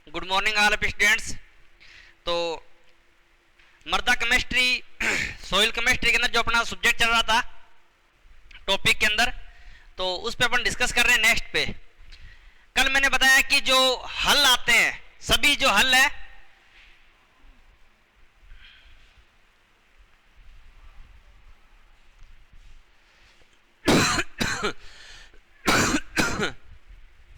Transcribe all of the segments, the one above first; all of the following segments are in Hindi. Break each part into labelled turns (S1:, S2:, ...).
S1: Good morning all of students. तो मृदा केमिस्ट्री सॉइल केमिस्ट्री के अंदर जो अपना सब्जेक्ट चल रहा था टॉपिक के अंदर, तो उस पे अपन डिस्कस कर रहे हैं नेक्स्ट पे। कल मैंने बताया कि जो हल आते हैं, सभी जो हल है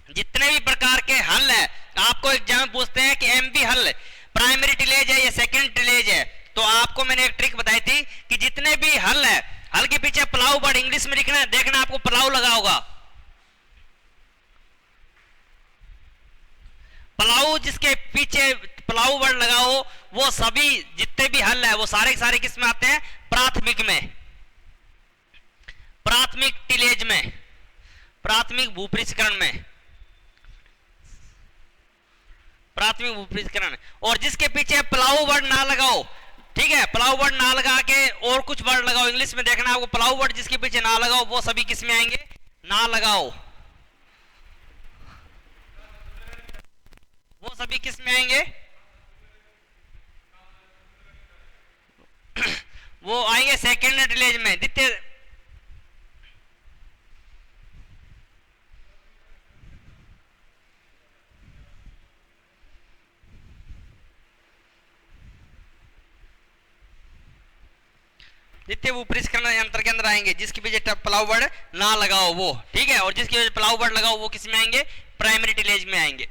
S1: जितने भी प्रकार के हल है, आपको एग्जाम में पूछते हैं कि एमपी हल प्राइमरी टिलेज है या सेकेंड टिलेज है, तो आपको मैंने एक ट्रिक बताई थी कि जितने भी हल है, हल के पीछे प्लाऊ वर्ड इंग्लिश में लिखना है, देखना आपको प्लाऊ लगा होगा। प्लाऊ जिसके पीछे प्लाऊ वर्ड लगा हो, वो सभी जितने भी हल है वो सारे के सारे किस में आते हैं? प्राथमिक में, प्राथमिक टिलेज में, प्राथमिक भूपृष्ठकरण में, प्राथमिक भूपृष्ठकरण। और जिसके पीछे प्लाऊ वर्ड ना लगाओ, ठीक है, प्लाऊ वर्ड ना लगा के और कुछ वर्ड लगाओ इंग्लिश में, देखना आपको प्लाऊ वर्ड जिसके पीछे ना लगाओ वो सभी किस में आएंगे? ना लगाओ, वो सभी किस में आएंगे? वो आएंगे सेकेंड टिलेज में। द्वितीय द्वितीय भूपृष्ठकरण यंत्र के अंदर आएंगे, जिसके पीछे प्लाऊ वर्ड ना लगाओ वो, ठीक है, और जिसके पीछे प्लाऊ वर्ड लगाओ वो किस में आएंगे? प्राइमरी टिलेज में आएंगे।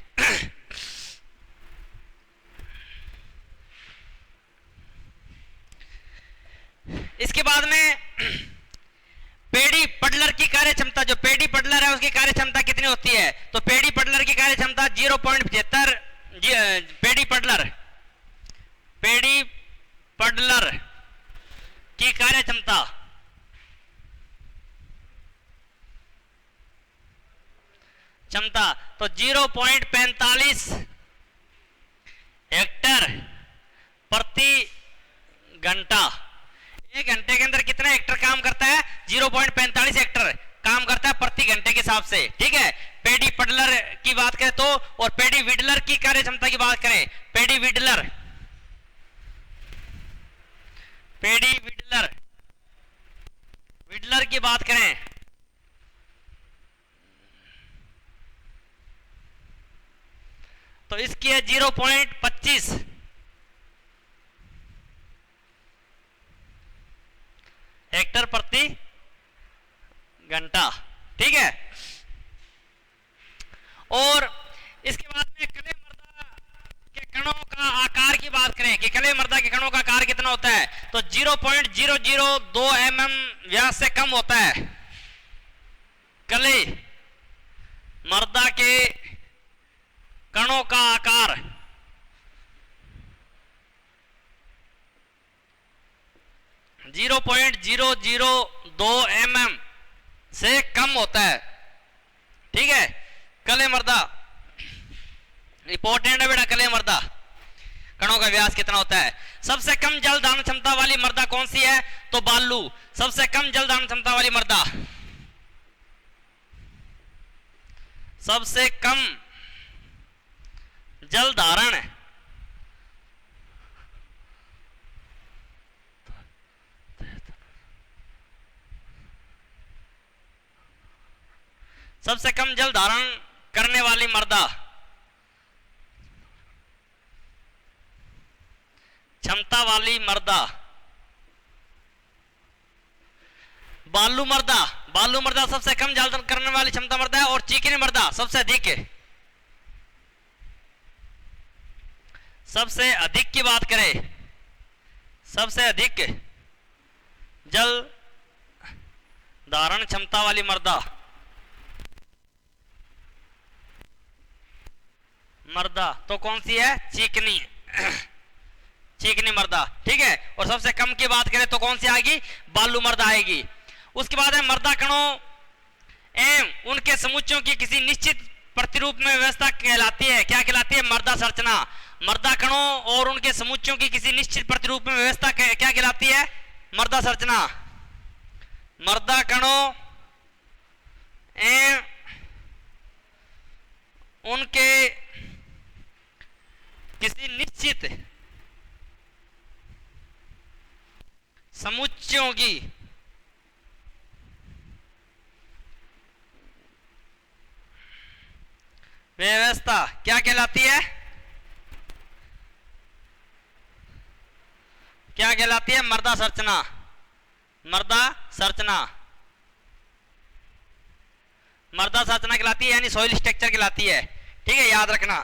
S1: इसके बाद में पेडी पडलर की कार्य क्षमता, जो पेडी पडलर है उसकी कार्य क्षमता कितनी होती है? तो पेडी पडलर की कार्य क्षमता 0.75। पेडी पडलर, पेडी पडलर की कार्य क्षमता तो 0.45 हेक्टर प्रति घंटा। एक घंटे के अंदर कितना हेक्टर काम करता है? 0.45 हेक्टर काम करता है प्रति घंटे के हिसाब से, ठीक है। पेडी पडलर की बात करें तो, और पेडी विडलर की कार्य क्षमता की बात करें, पेडी विडलर, पेडी विडलर, विडलर की बात करें तो इसकी है 0.25 हेक्टर प्रति घंटा, ठीक है। और इसके बाद में कले मृदा के कणों का आकार की बात करें कि कले मृदा के कणों का आकार कितना होता है, तो 0.002 mm व्यास से कम होता है। कले मृदा के कणों का आकार 0.002 mm से कम होता है, ठीक है। कले मृदा इंपॉर्टेंट है बेटा, कले मृदा कणों का व्यास कितना होता है। सबसे कम जल धारण क्षमता वाली मृदा कौन सी है? तो बालू, सबसे कम जल धारण क्षमता वाली मृदा, सबसे कम जल धारण सबसे कम जल धारण करने वाली मृदा क्षमता वाली मृदा बालू मृदा, बालू मृदा सबसे कम जल धारण करने वाली क्षमता मृदा है। और चिकनी मृदा सबसे अधिक है, सबसे अधिक की बात करें, सबसे अधिक जल धारण क्षमता वाली मृदा, मृदा तो कौन सी है? चिकनी, चिकनी मृदा, ठीक है। और सबसे कम की बात करें तो कौन सी आएगी? बालू मृदा आएगी। उसके बाद है मृदा कणों एवं उनके समुच्चयों की किसी निश्चित प्रतिरूप में व्यवस्था कहलाती है। क्या कहलाती है? मृदा संरचना। मृदा कणों और उनके समुच्चयों की किसी निश्चित प्रतिरूप में व्यवस्था क्या कहलाती है? मृदा संरचना। मृदा कणों एवं उनके किसी निश्चित समुच्चयों की व्यवस्था क्या कहलाती है? क्या कहलाती है? मर्दा संरचना। मर्दा संरचना, मर्दा संरचना कहलाती है, यानी सॉइल स्ट्रक्चर कहलाती है। ठीक है, याद रखना।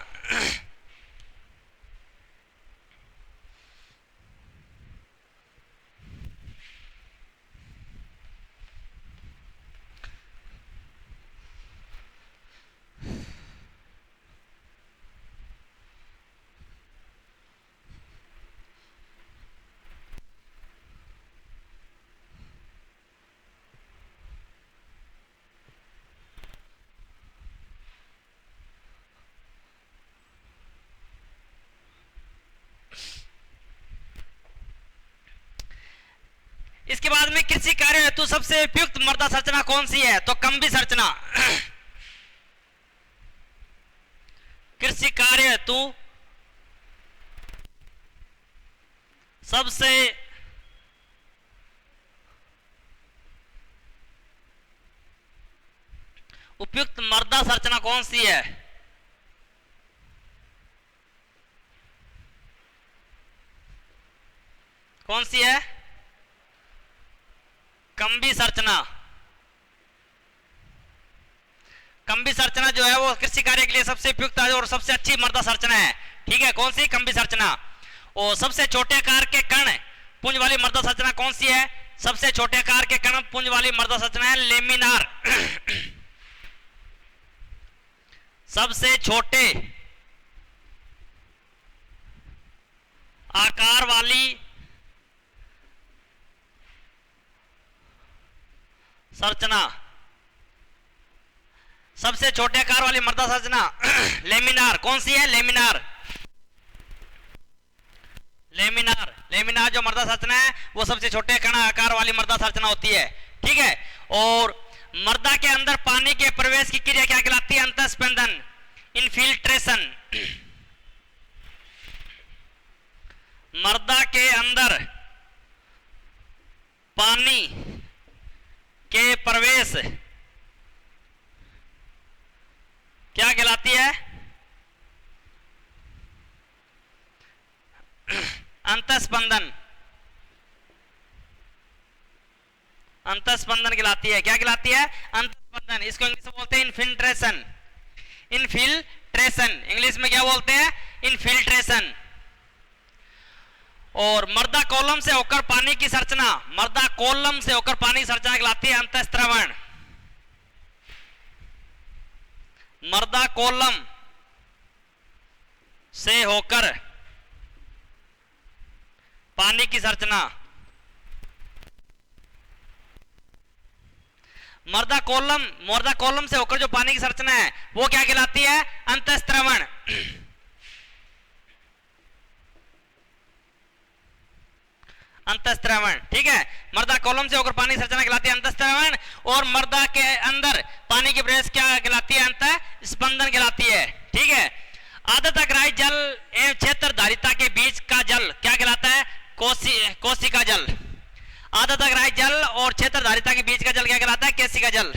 S1: इसके बाद में कृषि कार्य हेतु सबसे उपयुक्त मृदा संरचना कौन सी है? तो कम्बी संरचना। कृषि कार्य हेतु सबसे उपयुक्त मृदा संरचना कौन सी है? कौन सी है? कम्बी संरचना। कम्बी संरचना जो है वो कृषि कार्य के लिए सबसे उपयुक्त और सबसे अच्छी मृदा संरचना है। ठीक है, कौन सी? कम्बी संरचना। और सबसे छोटे आकार के कण पुंज वाली मृदा संरचना कौन सी है? सबसे छोटे आकार के कण पुंज वाली मृदा संरचना है लेमिनार। सबसे छोटे आकार वाली संरचना, सबसे छोटे आकार वाली मृदा संरचना लेमिनार। कौन सी है? लेमिनार। लेमिनार, लेमिनार जो मृदा संरचना है वो सबसे छोटे कण आकार वाली मृदा संरचना होती है। ठीक है, और मृदा के अंदर पानी के प्रवेश की क्रिया क्या कहलाती है? अंतःस्पंदन, इनफिल्ट्रेशन। मृदा के अंदर पानी के प्रवेश क्या कहलाती है? अंतःस्पंदन। अंतःस्पंदन कहलाती है। क्या कहलाती है? अंतःस्पंदन। इसको इंग्लिश में बोलते हैं इनफिल्ट्रेशन। इनफिल्ट्रेशन इंग्लिश में क्या बोलते हैं? इनफिल्ट्रेशन। और मृदा कॉलम से होकर पानी की संरचना, मृदा कॉलम से होकर पानी की संरचना कहलाती है अंतःस्रवण। मृदा कॉलम से होकर पानी की संरचना, मृदा कॉलम से होकर जो पानी की संरचना है वो क्या कहलाती है? अंतःस्रवण। अंतःस्रवण। ठीक है, मृदा कॉलम से होकर पानी संरचना कहलाती है अंतःस्रवण, और मृदा के अंदर पानी की प्रवेश क्या कहलाती है? अंतःस्पंदन कहलाती है। ठीक है, आर्द्रताग्राही जल एवं क्षेत्रधारिता के बीच का जल क्या कहलाता है? कोशिका जल। आर्द्रताग्राही जल और क्षेत्रधारिता के बीच का जल क्या कहलाता है? केशिका जल।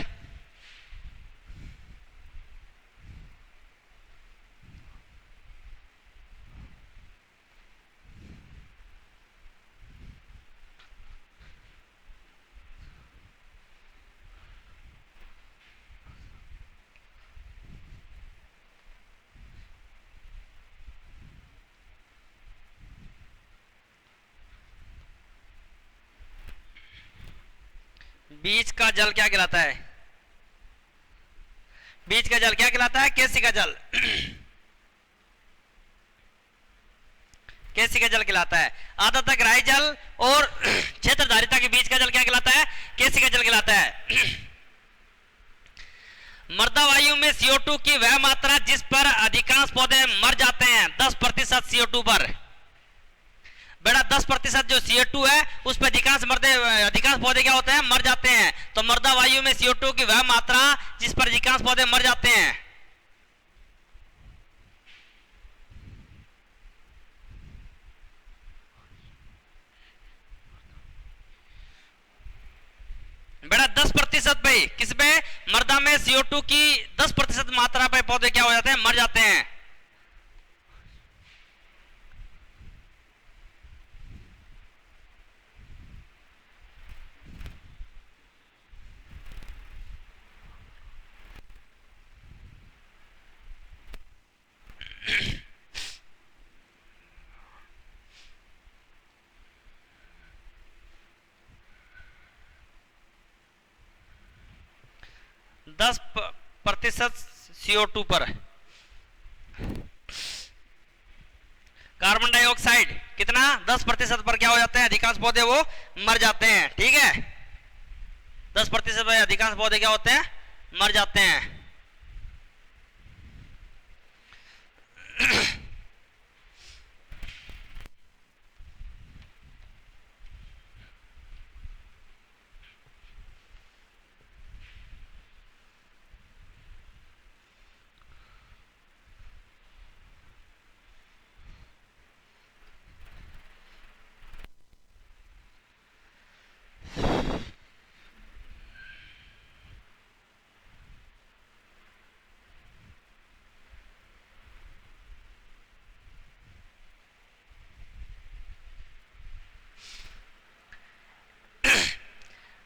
S1: बीच का जल क्या कहलाता है? बीच का जल क्या कहलाता है? केशिका जल। केशिका जल कहलाता है। आर्द्रताग्राही जल और क्षेत्रधारिता के बीच का जल क्या कहलाता है? केशिका जल कहलाता है। मृदा वायु में CO2 की वह मात्रा जिस पर अधिकांश पौधे मर जाते हैं, 10% CO2 पर। बेटा 10% जो CO2 है उस पर अधिकांश पौधे क्या होते हैं? मर जाते हैं। तो मृदा वायु में CO2 की वह मात्रा जिस पर अधिकांश पौधे मर जाते हैं, 10% पे, किस पे? मृदा में CO2 की 10% मात्रा पे पौधे क्या हो जाते हैं? मर जाते हैं। दस प्रतिशत CO2 पर कार्बन डाइऑक्साइड कितना? 10% पर क्या हो जाते हैं? अधिकांश पौधे वो मर जाते हैं। ठीक है, 10% पर अधिकांश पौधे क्या होते हैं? मर जाते हैं।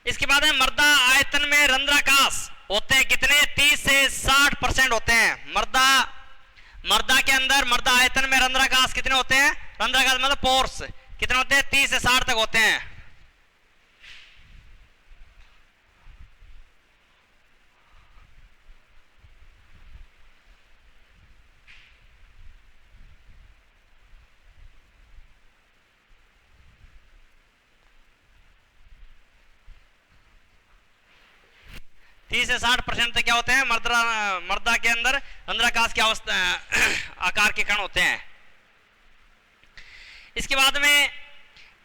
S1: इसके बाद है मृदा आयतन में रंध्राकाश होते हैं कितने? 30 से 60% होते हैं। मृदा के अंदर मृदा आयतन में रंध्राकाश कितने होते हैं? रंध्राकाश मतलब पोर्स कितने होते हैं? 30 से 60 तक होते हैं। तीस से 60% तक क्या होते हैं? मृदा के अंदर रंध्राकाश की अवस्था आकार के कण होते हैं। इसके बाद में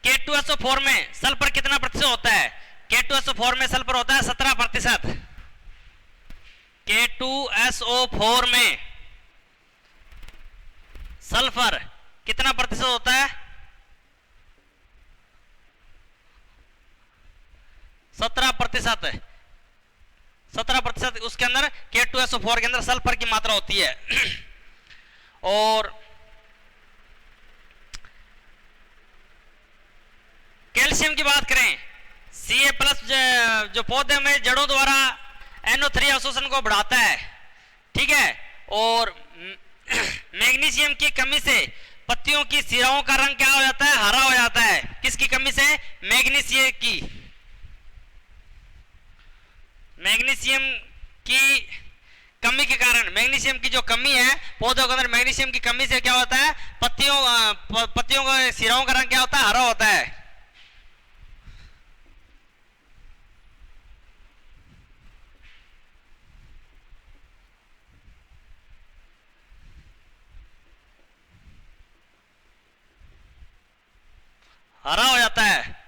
S1: K2SO4 में सल्फर कितना प्रतिशत होता है? K2SO4 में सल्फर होता है 17%। K2SO4 में सल्फर कितना प्रतिशत होता है? 17%। 17% उसके अंदर K2SO4 के अंदर सल्फर की मात्रा होती है। और कैल्शियम की बात करें, Ca+ जो पौधे में जड़ों द्वारा NO3 अवशोषण को बढ़ाता है। ठीक है, और मैग्नीशियम की कमी से पत्तियों की सिराओं का रंग क्या हो जाता है? हरा हो जाता है। किसकी कमी से? मैग्नीशियम की। मैग्नीशियम की कमी के कारण, मैग्नीशियम की जो कमी है पौधों के अंदर, मैग्नीशियम की कमी से क्या होता है? पत्तियों का सिराओं का रंग क्या होता है? हरा होता है। हरा हो जाता है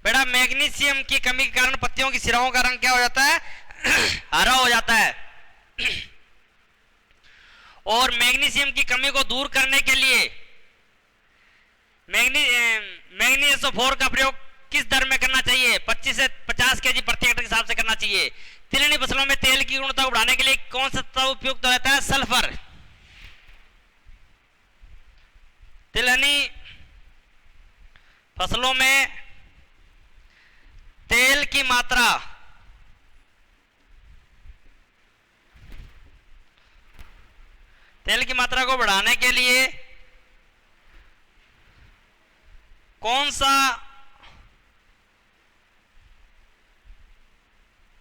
S1: बेटा। मैग्नीशियम की कमी के कारण पत्तियों की सिराओं का रंग क्या हो जाता है? हरा हो जाता है। और मैग्नीशियम की कमी को दूर करने के लिए मैग्नीशियम का प्रयोग किस दर में करना चाहिए? 25 से 50 केजी प्रति हेक्टेयर के हिसाब से करना चाहिए। तिलहनी फसलों में तेल की गुणवत्ता बढ़ाने के लिए कौन सा तत्व उपयुक्त रहता है? सल्फर। तिलहनी फसलों में तेल की मात्रा को बढ़ाने के लिए कौन सा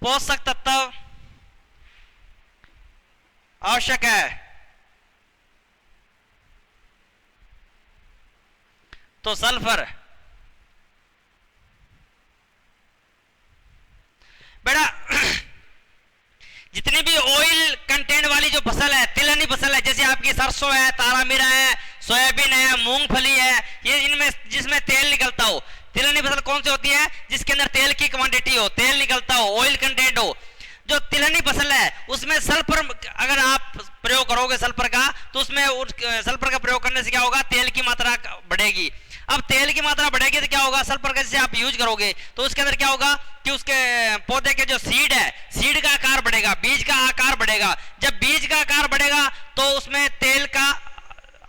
S1: पोषक तत्व आवश्यक है? तो सल्फर। बेटा जितनी भी ऑयल कंटेंट वाली जो फसल है, तिलहनी फसल है, जैसे आपकी सरसों है, तारामीरा है, सोयाबीन है, मूंगफली है, ये इनमें जिसमें तेल निकलता हो, तिलहनी फसल कौन सी होती है? जिसके अंदर तेल की क्वांटिटी हो, तेल निकलता हो, ऑयल कंटेंट हो। जो तिलहनी फसल है उसमें सल्फर अगर आप प्रयोग करोगे सल्फर का, तो उसमें सल्फर का प्रयोग करने से क्या होगा? तेल की मात्रा बढ़ेगी। अब तेल की मात्रा बढ़ेगी तो क्या होगा, सल्फर का जैसे आप यूज करोगे तो उसके अंदर क्या होगा कि उसके पौधे के जो सीड है, सीड का आकार बढ़ेगा, बीज का आकार बढ़ेगा। जब बीज का आकार बढ़ेगा तो उसमें तेल का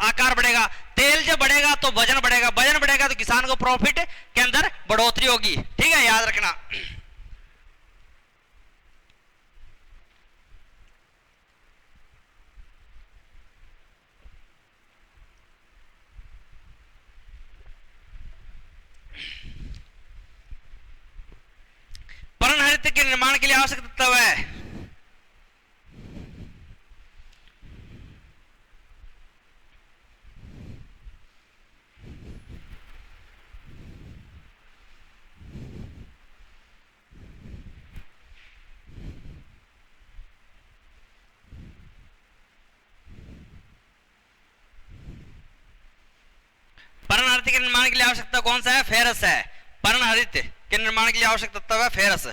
S1: आकार बढ़ेगा, तेल जब बढ़ेगा तो वजन बढ़ेगा, वजन बढ़ेगा तो किसान को प्रॉफिट के अंदर बढ़ोतरी होगी। ठीक है, याद रखना। पर्णहरित के निर्माण के लिए आवश्यक तत्व है पर्णहरित के निर्माण के लिए आवश्यकता कौन सा है, फेरस है। पर्णहरित के निर्माण के लिए आवश्यक तत्व है फेरस।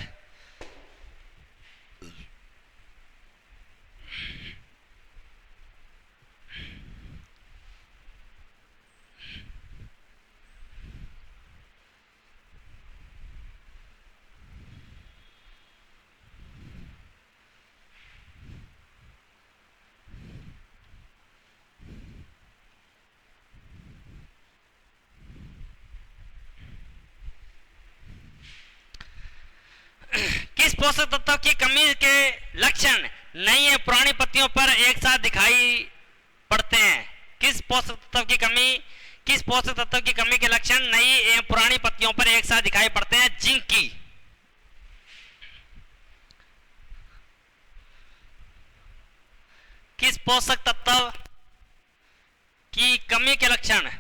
S1: किस पोषक तत्व की कमी के लक्षण नई या पुरानी पत्तियों पर एक साथ दिखाई पड़ते हैं? किस पोषक तत्व की कमी के लक्षण नई एवं पुरानी पत्तियों पर एक साथ दिखाई पड़ते हैं? जिंक की। किस पोषक तत्व की कमी के लक्षण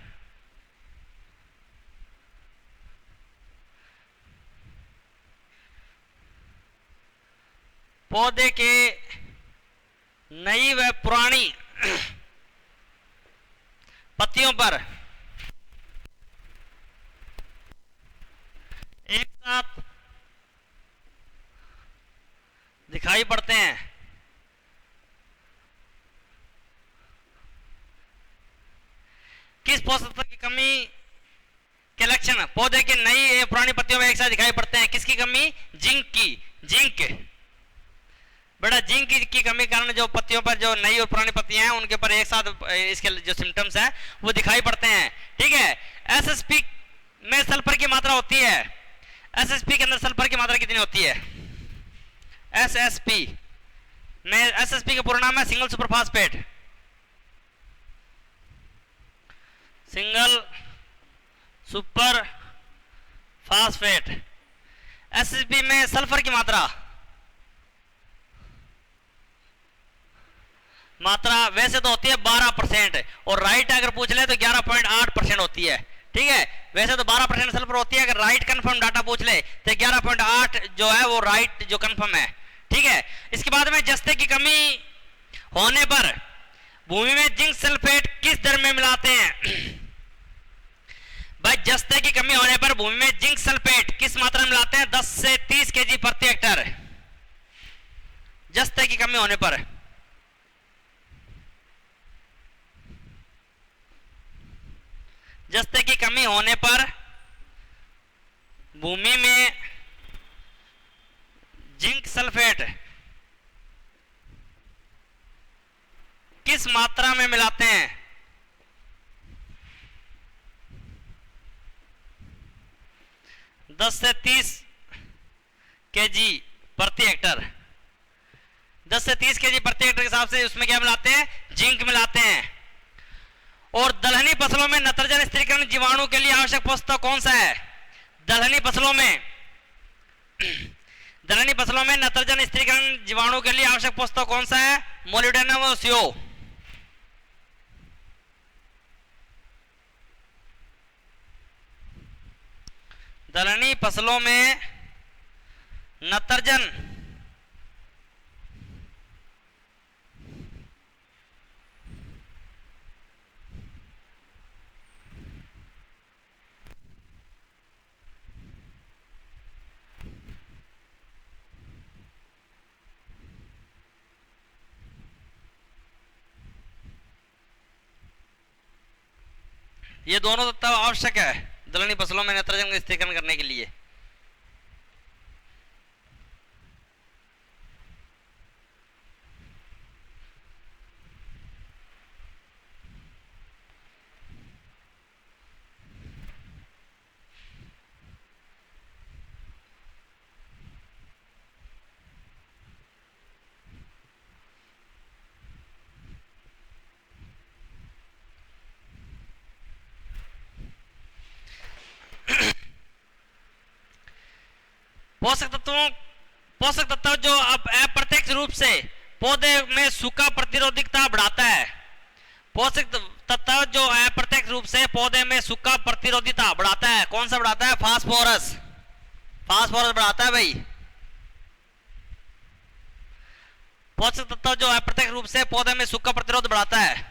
S1: पौधे के नई व पुरानी पत्तियों पर एक साथ दिखाई पड़ते हैं? किस पोषक तत्व की कमी के लक्षण पौधे के नई एवं पुरानी पत्तियों में एक साथ दिखाई पड़ते हैं? किसकी कमी? जिंक की। जिंक बड़ा जिंक की कमी कारण जो पत्तियों पर जो नई और पुरानी पत्तियां हैं उनके पर एक साथ इसके जो सिम्टम्स हैं वो दिखाई पड़ते हैं। ठीक है, एसएसपी में सल्फर की मात्रा होती है। एसएसपी के अंदर सल्फर की मात्रा कितनी होती है? एसएसपी में, एसएसपी का पूरा नाम है single super phosphate. Single super phosphate. SSP में सल्फर की मात्रा वैसे तो होती है 12% और राइट अगर पूछ ले तो 11.8% होती है। ठीक है, वैसे तो 12% सल्फर होती है, अगर राइट कंफर्म डाटा पूछ ले तो 11.8 जो है वो राइट जो कंफर्म है। ठीक है, इसके बाद में जस्ते की कमी होने पर भूमि में जिंक सल्फेट किस दर में मिलाते हैं? भाई जस्ते की कमी होने पर भूमि में जिंक सल्फेट किस मात्रा में मिलाते हैं? 10 से 30 केजी प्रति हेक्टर। जस्ते की कमी होने पर जस्ते की कमी होने पर भूमि में जिंक सल्फेट किस मात्रा में मिलाते हैं? 10 से 30 केजी प्रति हेक्टर। 10 से 30 केजी प्रति हेक्टर के हिसाब से उसमें क्या मिलाते हैं? जिंक मिलाते हैं। और दलहनी फसलों में नत्रजन स्थिरीकरण जीवाणु के लिए आवश्यक पोषक तत्व कौन सा है? दलहनी फसलों में नत्रजन स्थिरीकरण जीवाणु के लिए आवश्यक पोषक तत्व कौन सा है? मोलिब्डेनम और सीओ। दलहनी फसलों में नत्रजन ये दोनों तत्व आवश्यक है दलहनी फसलों में नाइट्रोजन का स्थिरीकरण करने के लिए। पोषक तत्व जो अब अप्रत्यक्ष रूप से पौधे में सूखा प्रतिरोधकता बढ़ाता है। पोषक तत्व जो अप्रत्यक्ष रूप से पौधे में सूखा प्रतिरोधकता बढ़ाता है, कौन सा बढ़ाता है? फास्फोरस। फास्फोरस बढ़ाता है भाई। पोषक तत्व जो अप्रत्यक्ष रूप से पौधे में सूखा प्रतिरोध बढ़ाता है।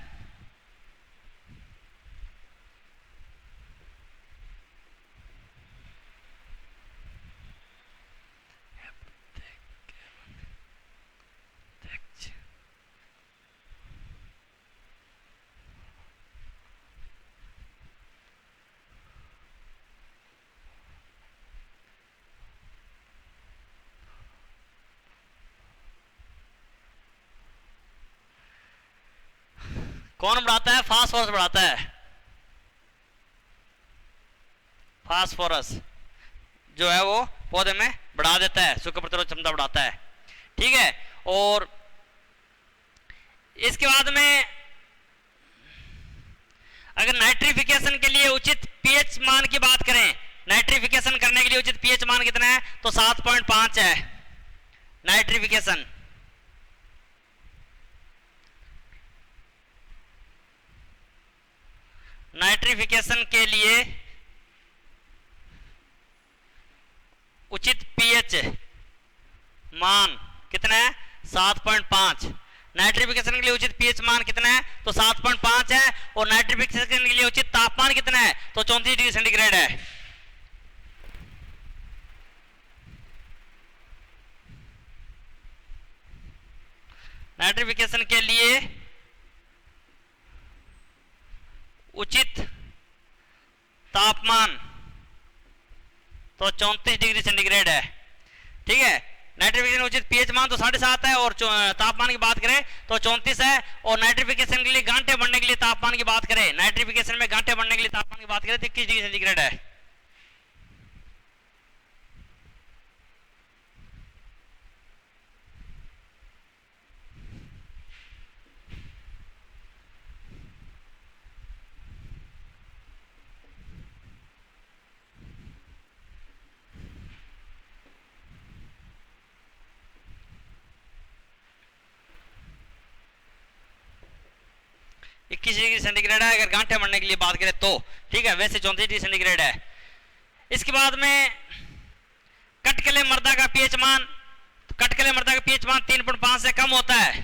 S1: कौन बढ़ाता है? फास्फोरस बढ़ाता है। फास्फोरस जो है वो पौधे में बढ़ा देता है, सूखा प्रतिरोध क्षमता बढ़ाता है। ठीक है। और इसके बाद में अगर नाइट्रिफिकेशन के लिए उचित पीएच मान की बात करें, नाइट्रिफिकेशन करने के लिए उचित पीएच मान कितना है? तो 7.5 है नाइट्रिफिकेशन। नाइट्रिफिकेशन के लिए उचित पीएच मान कितना है? 7.5। नाइट्रिफिकेशन के लिए उचित पीएच मान कितना है? तो 7.5 है। और नाइट्रिफिकेशन के लिए उचित तापमान कितना है? तो 34 डिग्री सेंटीग्रेड है। नाइट्रिफिकेशन के लिए उचित तापमान तो 34 डिग्री सेंटीग्रेड है। ठीक है। नाइट्रिफिकेशन उचित पीएच मान तो 7.5 है और तापमान की बात करें तो 34 है। और नाइट्रिफिकेशन के लिए गांठें बढ़ने के लिए तापमान की बात करें, नाइट्रिफिकेशन में गांठें बढ़ने के लिए तापमान की बात करें तो 21 डिग्री सेंटीग्रेड है। डिग्री सेंटीग्रेड है अगर गांठें बढ़ने के लिए बात करें तो। ठीक है। वैसे 34 डिग्री सेंटीग्रेड है। इसके बाद में कटकले मृदा का पीएच मान, कटकले मृदा का पीएच मान 3.5 से कम होता है।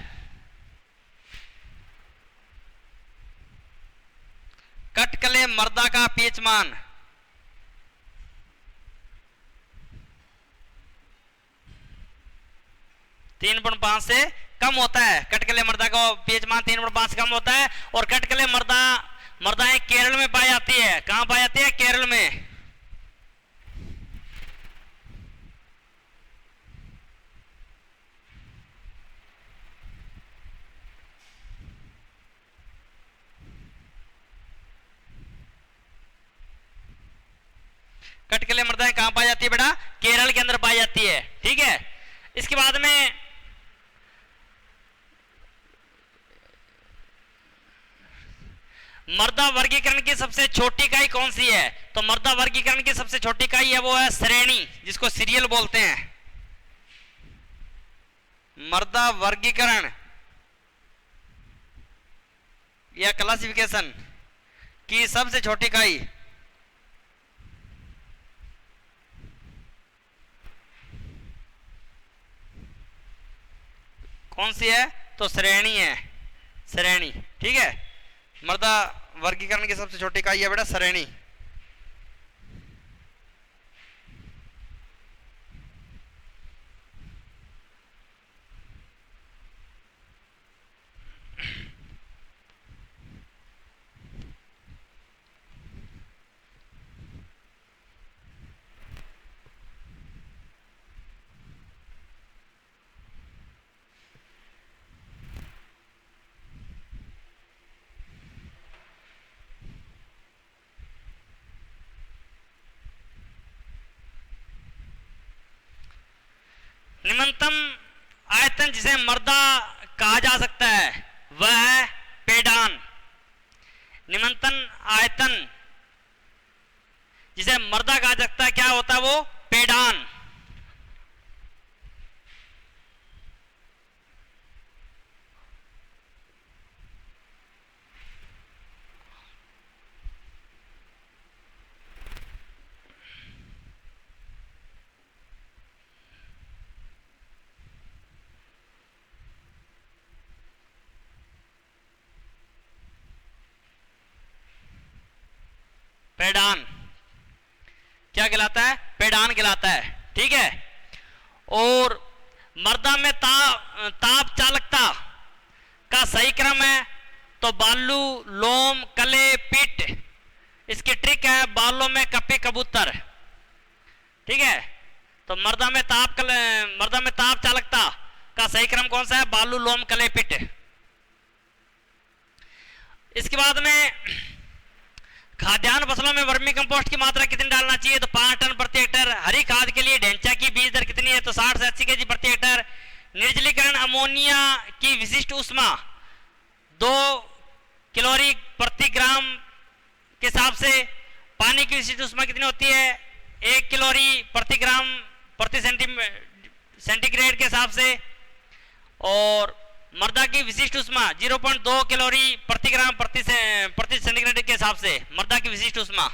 S1: कटकले मृदा का पीएच मान 3.5 से कम होता है। कटकले मृदा का पीएच मान 3.5 से कम होता है। और कटकले मृदाएं केरल में पाई जाती है। कहां पाई जाती है? केरल में। कटकले मृदाएं कहां पाई जाती है बेटा? केरल के अंदर पाई जाती है। ठीक है। इसके बाद में मृदा वर्गीकरण की सबसे छोटी इकाई कौन सी है? तो मृदा वर्गीकरण की सबसे छोटी इकाई है वो है श्रेणी, जिसको सीरियल बोलते हैं। मृदा वर्गीकरण या क्लासिफिकेशन की सबसे छोटी इकाई कौन सी है? तो श्रेणी है। श्रेणी। ठीक है। मृदा वर्गीकरण की सबसे छोटी इकाई है बेटा श्रेणी। निम्नतम आयतन जिसे मर्दा कहा जा सकता है वह है पेडान। निम्नतम आयतन जिसे मर्दा कहा जाता है क्या होता है वो पेडान। पेडान क्या कहलाता है? पेडान कहलाता है। ठीक है। और मर्दा में ताप चालकता का सही क्रम है तो बालू, लोम, कले, पिट। इसकी ट्रिक है बालों में कपी कबूतर। ठीक है। तो मर्दा में ताप चालकता का सही क्रम कौन सा है? बालू, लोम, कले, पिट। इसके बाद में खाद्यान्न फसलों में वर्मी कंपोस्ट की मात्रा कितनी डालना चाहिए? तो 5 टन प्रति हेक्टर। हरी खाद के लिए ढेंचा की बीज दर कितनी है? तो 60 से 80 केजी प्रति हेक्टर। निर्जलीकरण अमोनिया की विशिष्ट ऊष्मा 2 कैलोरी प्रति ग्राम के हिसाब से। पानी की विशिष्ट ऊष्मा कितनी होती है? 1 कैलोरी प्रति ग्राम प्रति सेंटीग्रेड के हिसाब से। और मर्दा की विशिष्ट ऊष्मा 0.2 कैलोरी प्रति ग्राम प्रति सेंटीग्रेड के हिसाब से। मर्दा की विशिष्ट ऊष्मा।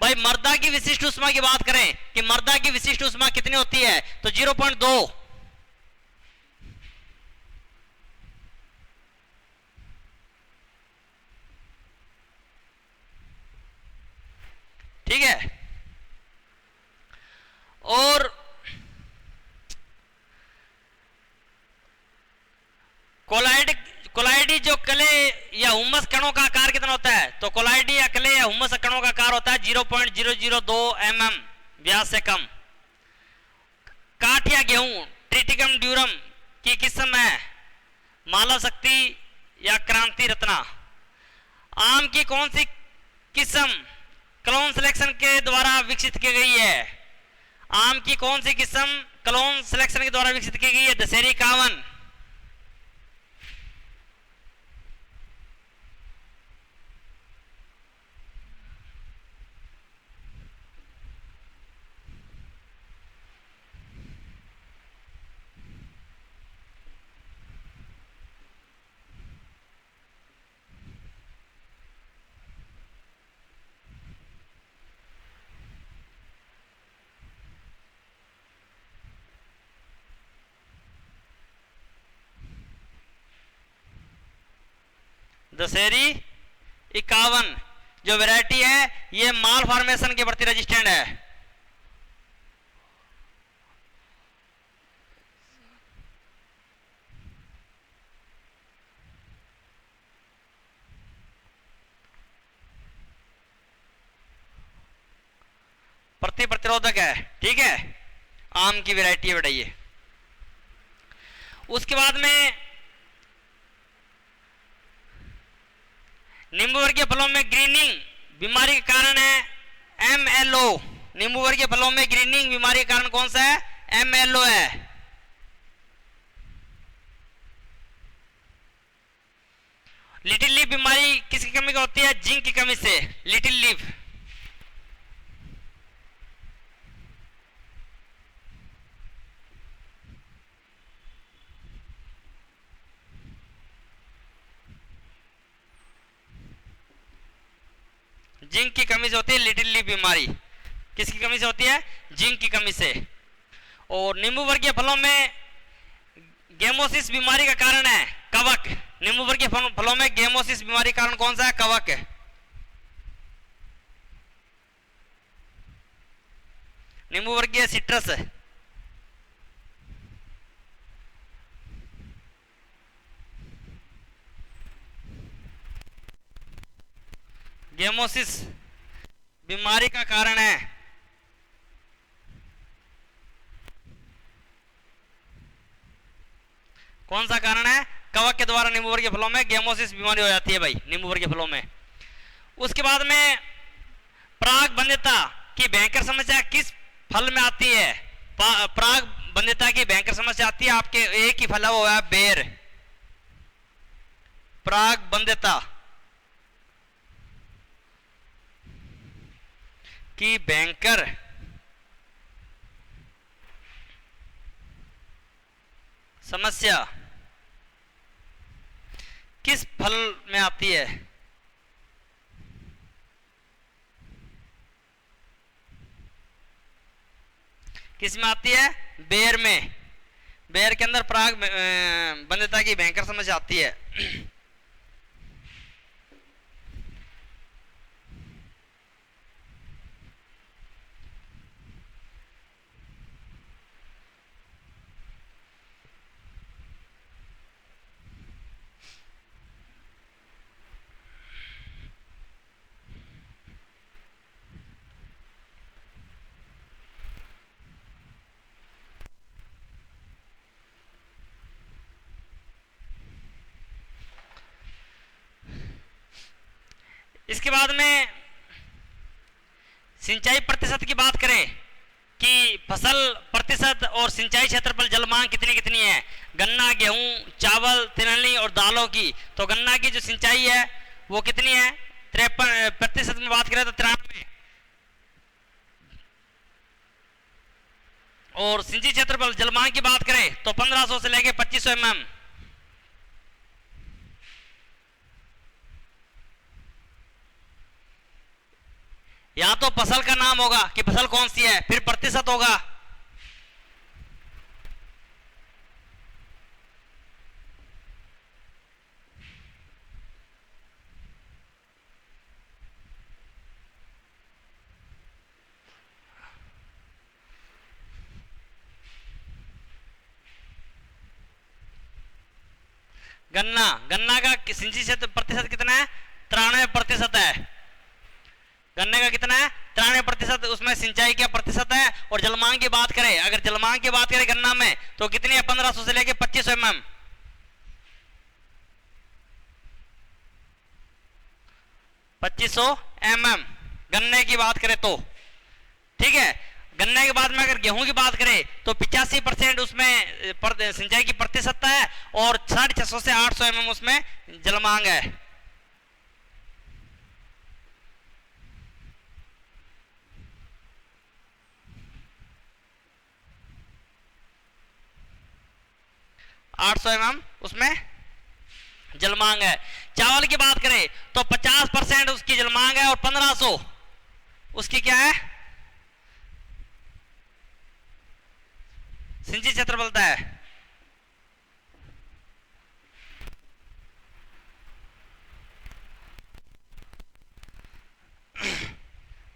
S1: भाई मर्दा की विशिष्ट ऊष्मा की बात करें कि मर्दा की विशिष्ट ऊष्मा कितनी होती है तो 0.2। ठीक है। और कोलाइडी जो कले या हुमस कणों का आकार कितना होता है? तो कोलाइडी या कले या हुमस कणों का आकार होता है 0.002 mm व्यास से कम। काठ या गेहूं ट्रिटिकम ड्यूरम की किस्म है? मालव शक्ति या क्रांति रत्ना। आम की कौन सी किस्म क्लोन सिलेक्शन के द्वारा विकसित की गई है? आम की कौन सी किस्म क्लोन सिलेक्शन के द्वारा विकसित की गई है? दशहरी 51। दशहरी 51 जो वैरायटी है ये माल फॉर्मेशन के प्रति रेजिस्टेंट है। प्रतिरोधक है। ठीक है। आम की वैरायटी है बेटा ये। उसके बाद में नींबू वर्गीय फलों में ग्रीनिंग बीमारी का कारण है MLO। नींबू वर्गीय फलों में ग्रीनिंग बीमारी का कारण कौन सा है? MLO है। लिटिल लीफ बीमारी किसकी कमी का होती है? जिंक की कमी से। Little leaf. जिंक की कमी से होती है लिटिल लीफ बीमारी। किसकी कमी से होती है? जिंक की कमी से। और नींबू वर्गीय फलों में गेमोसिस बीमारी का कारण है कवक। नींबू वर्गीय फलों में गेमोसिस बीमारी का कारण कौन सा है? कवक। नींबू वर्गीय सिट्रस। गेमोसिस बीमारी का कारण है कौन सा कारण है? कवक के द्वारा नींबू वर्गीय फलों में गेमोसिस बीमारी हो जाती है भाई, नींबू वर्गीय फलों में। उसके बाद में पराग बंध्यता की भयंकर समस्या किस फल में आती है? पराग बंध्यता की भयंकर समस्या आती है आपके एक ही फल हुआ है बेर। पराग बंध्यता की भयंकर समस्या किस फल में आती है? किस में आती है? बेर में। बेर के अंदर पराग बंध्यता की भयंकर समस्या आती है। इसके बाद में सिंचाई प्रतिशत की बात करें कि फसल प्रतिशत और सिंचाई क्षेत्रफल जल मांग कितनी कितनी है? गन्ना, गेहूं, चावल, तिलहनी और दालों की। तो गन्ना की जो सिंचाई है वो कितनी है? 53% में बात करें तो 93। और सिंचाई क्षेत्रफल जल मांग की बात करें तो 1500 से लेके 2500 mm। या तो फसल का नाम होगा कि फसल कौन सी है, फिर प्रतिशत होगा। गन्ना, गन्ना का सिंचाई क्षेत्र प्रतिशत कितना है? 93% है। गन्ने का कितना है? 93%। उसमें सिंचाई का प्रतिशत है। और जलमांग की बात करें, अगर जलमांग की बात करें गन्ना में तो कितनी है? 1500 से लेके 2500 mm। 2500 mm गन्ने की बात करें तो, ठीक है। गन्ने के बाद में अगर गेहूं की बात करें तो 85% उसमें सिंचाई की प्रतिशत है और 650 से 800 mm उसमें जलमांग है। उसमें जलमांग है। चावल की बात करें तो 50% उसकी जलमांग है और 1500 उसकी क्या है? सिंचाई क्षेत्र बोलता है।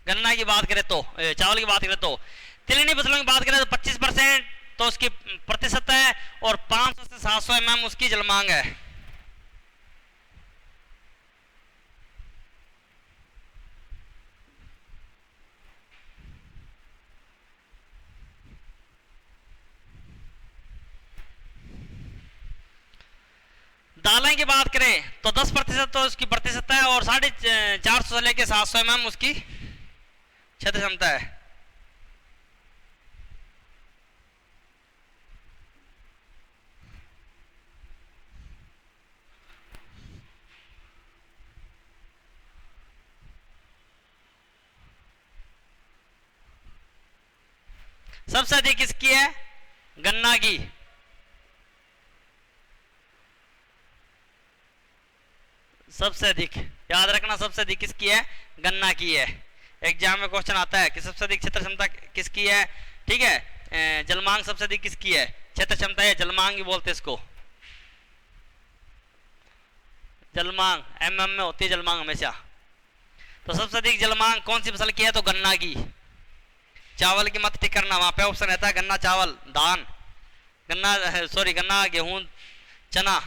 S1: गन्ना की बात करें तो, चावल की बात करें तो, तिलहनी फसलों की बात करें तो 25% तो उसकी प्रतिशत है और 500 से 700 mm उसकी जलमांग है। दालें की बात करें तो 10% तो उसकी प्रतिशत है और 450 से लेके 700 mm उसकी क्षेत्र क्षमता है। सबसे अधिक किसकी है? गन्ना की। सबसे अधिक याद रखना, सबसे अधिक किसकी है? गन्ना की है। एग्जाम में क्वेश्चन आता है कि सबसे अधिक क्षेत्र क्षमता किसकी है, ठीक है। जलमांग सबसे अधिक किसकी है? क्षेत्र क्षमता है, जलमांग ही बोलते इसको। जलमांग mm में होती है जलमांग हमेशा। तो सबसे अधिक जलमांग कौन सी फसल की है? तो गन्ना की। चावल की मत टिक करना, वहां पे ऑप्शन रहता है गन्ना, चावल, धान, गन्ना, सॉरी गन्ना, गेहूं, चना।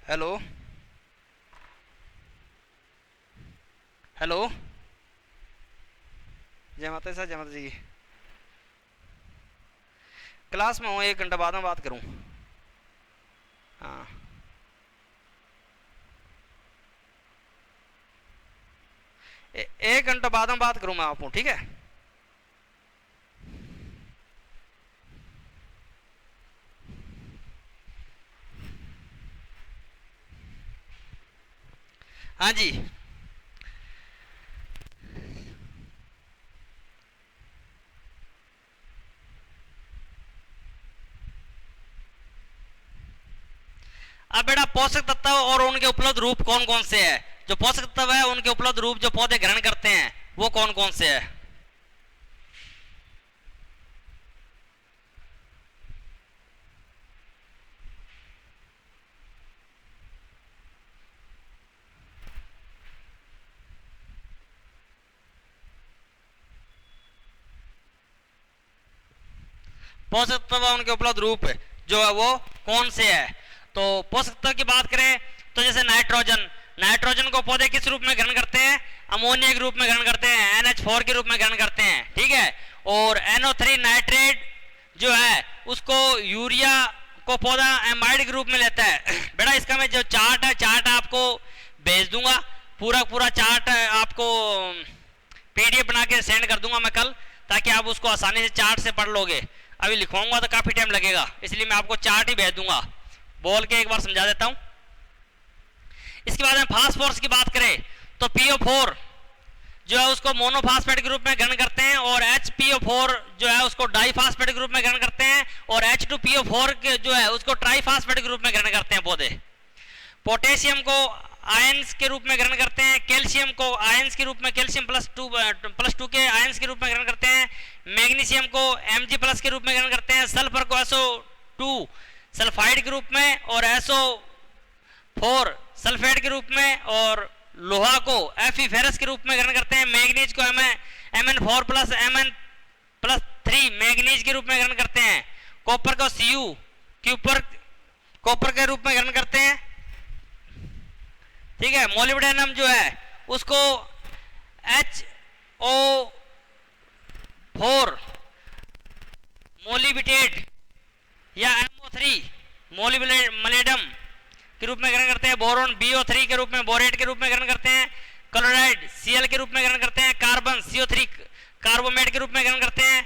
S1: Hello hello. जय माता दी सर, जय माता जी की। क्लास में हूँ, 1 घंटा बाद में बात करूँ। हाँ, 1 घंटा बाद में बात करूँ मैं, आप हूँ, ठीक है। हाँ जी। अब बेटा पोषक तत्व और उनके उपलब्ध रूप कौन कौन से है। जो पोषक तत्व है उनके उपलब्ध रूप जो पौधे ग्रहण करते हैं वो कौन कौन से है। पोषक तत्व उनके उपलब्ध रूप जो है वो कौन से है। तो पोषक तत्व की बात करें तो जैसे नाइट्रोजन, नाइट्रोजन को पौधे किस रूप में ग्रहण करते हैं, अमोनिया के रूप में ग्रहण करते हैं, NH4 के रूप में ग्रहण करते हैं, ठीक है। और NO3 नाइट्रेट जो है उसको यूरिया को पौधा एमाइड के रूप में लेता है। बेटा इसका मैं जो चार्ट है, चार्ट आपको भेज दूंगा, पूरा पूरा चार्ट आपको PDF बना के सेंड कर दूंगा मैं कल, ताकि आप उसको आसानी से चार्ट से पढ़ लोगे। अभी लिखवाऊंगा तो काफ़ी टाइम लगेगा, इसलिए मैं आपको चार्ट ही भेज दूंगा। बोल के एक बार समझा देता हूँ। इसके बाद में फास्फोरस की बात करें तो PO4 जो है उसको मोनोफास्फेट के रूप में ग्रहण करते हैं, और HPO4 जो है उसको डाइफास्फेट के रूप में ग्रहण करते हैं, और H2PO4 के जो है उसको ट्राइफास्फेट के रूप में ग्रहण करते हैं पौधे। पोटेशियम को आयंस के रूप में ग्रहण करते हैं, कैल्शियम को आयंस के रूप में, कैल्शियम +2 के आयंस के रूप में ग्रहण करते हैं, मैग्नीशियम को Mg+ के रूप में ग्रहण करते हैं, सल्फर को SO2 सल्फाइड के रूप में और SO4 सल्फेट के रूप में, और लोहा को Fe फेरस के रूप में ग्रहण करते हैं, मैग्नीज को Mn4+ Mn+3 मैग्नीज के रूप में ग्रहण करते हैं, कॉपर को Cu कॉपर के रूप में ग्रहण करते हैं, ठीक है। मोलिब्डेनम जो है उसको HO4 मोलिबिटेट या MO3 मोलिब्डेनम के रूप में ग्रहण करते हैं, बोरोन BO3 के रूप में, बोरेट के रूप में ग्रहण करते हैं, क्लोराइड Cl के रूप में ग्रहण करते हैं, कार्बन CO3 कार्बोमेट के रूप में ग्रहण करते हैं,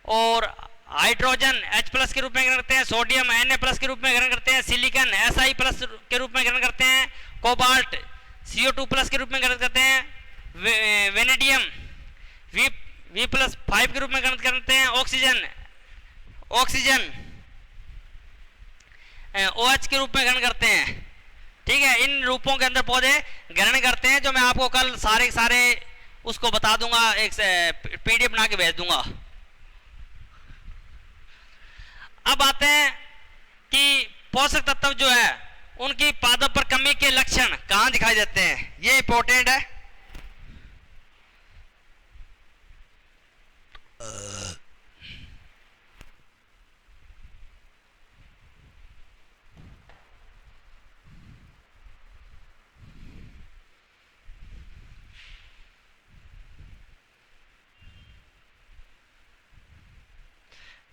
S1: और हाइड्रोजन H+ के रूप में ग्रहण करते हैं, सोडियम Na+ के रूप में ग्रहण करते हैं, सिलिकॉन Si+ के रूप में ग्रहण करते हैं, कोबाल्ट CO2+ के रूप में ग्रहण करते हैं, वेनेडियम V+5 के रूप में ग्रहण करते हैं, ऑक्सीजन OH के रूप में ग्रहण करते हैं, ठीक है। इन रूपों के अंदर पौधे ग्रहण करते हैं, जो मैं आपको कल सारे सारे उसको बता दूंगा, एक PDF बना के भेज दूंगा। अब आते हैं कि पोषक तत्व जो है उनकी पादप पर कमी के लक्षण कहां दिखाई देते हैं, ये इंपॉर्टेंट है।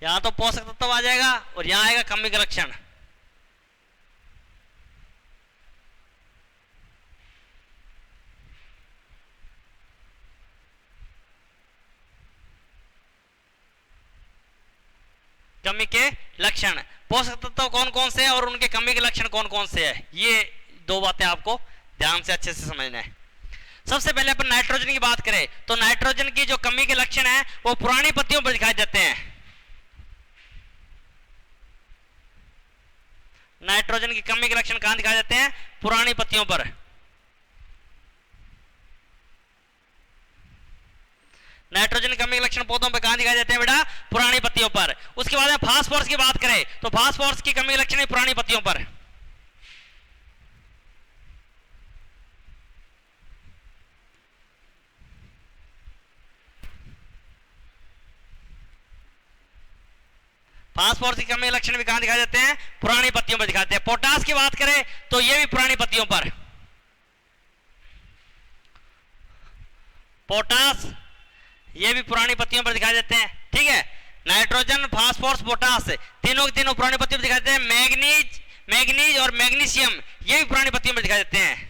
S1: यहां तो पोषक तत्व आ जाएगा और यहां आएगा कमी का लक्षण। कमी के लक्षण, पोषक तत्व कौन कौन से हैं और उनके कमी के लक्षण कौन कौन से हैं, ये दो बातें आपको ध्यान से अच्छे से समझना है। सबसे पहले अपन नाइट्रोजन की बात करें तो नाइट्रोजन की जो कमी के लक्षण है वो पुरानी पत्तियों पर दिखाई देते हैं। नाइट्रोजन की कमी के लक्षण कहां दिखाई देते हैं, पुरानी पत्तियों पर। नाइट्रोजन की कमी के लक्षण पौधों पर कहां दिखाई देते हैं बेटा, पुरानी पत्तियों पर। उसके बाद में फास्फोरस की बात करें तो फास्फोरस की कमी के लक्षण पुरानी पत्तियों पर। फास्फोरस की कमी लक्षण भी कहां दिखाई देते हैं? पुरानी पत्तियों पर दिखाते हैं। पोटास की बात करें तो ये भी पुरानी पत्तियों पर, पोटास ये भी पुरानी पत्तियों पर दिखाई देते हैं। ठीक है, नाइट्रोजन, फास्फोरस, पोटास तीनों के तीनों पुरानी पत्तियों पर दिखाई देते हैं। मैग्नीज और मैग्नीशियम ये भी पुरानी पत्तियों पर दिखाई देते हैं।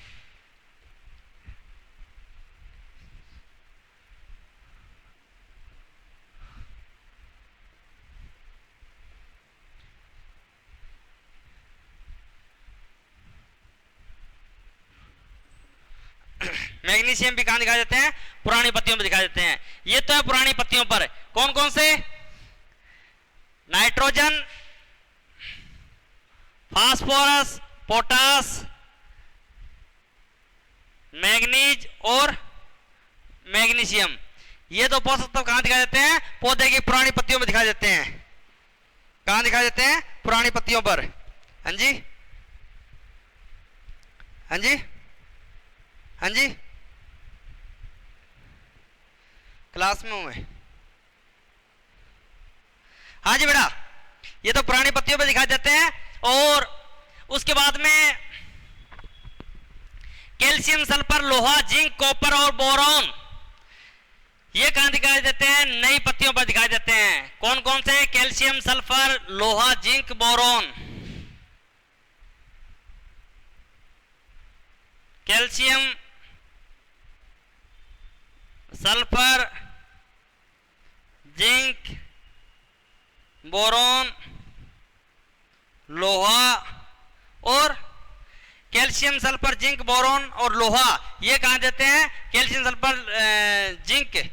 S1: मैग्नीशियम भी कहां दिखाई देते हैं? पुरानी पत्तियों पर दिखाई देते हैं। ये तो है पुरानी पत्तियों पर। कौन कौन से? नाइट्रोजन, फास्फोरस, पोटास, मैग्नीज और मैग्नीशियम, ये तो पोषक तत्व कहां दिखाई देते हैं? पौधे की पुरानी पत्तियों पर दिखाई देते हैं। कहां दिखाई देते हैं? पुरानी पत्तियों पर। हाँ जी, हाँ जी, हाँ जी, क्लास में हूं मैं। हाँ जी बेटा, ये तो पुरानी पत्तियों पर दिखाई देते हैं। और उसके बाद में कैल्शियम, सल्फर, लोहा, जिंक, कॉपर और बोरॉन, ये कहां दिखाई देते हैं? नई पत्तियों पर दिखाई देते हैं। कौन कौन से? कैल्शियम, सल्फर, लोहा, zinc, boron. Calcium, sulphur, zinc, boron, लोहा और कैल्शियम, सल्फर, जिंक, बोरॉन और लोहा, ये कहां देते हैं? कैल्शियम, सल्फर, जिंक,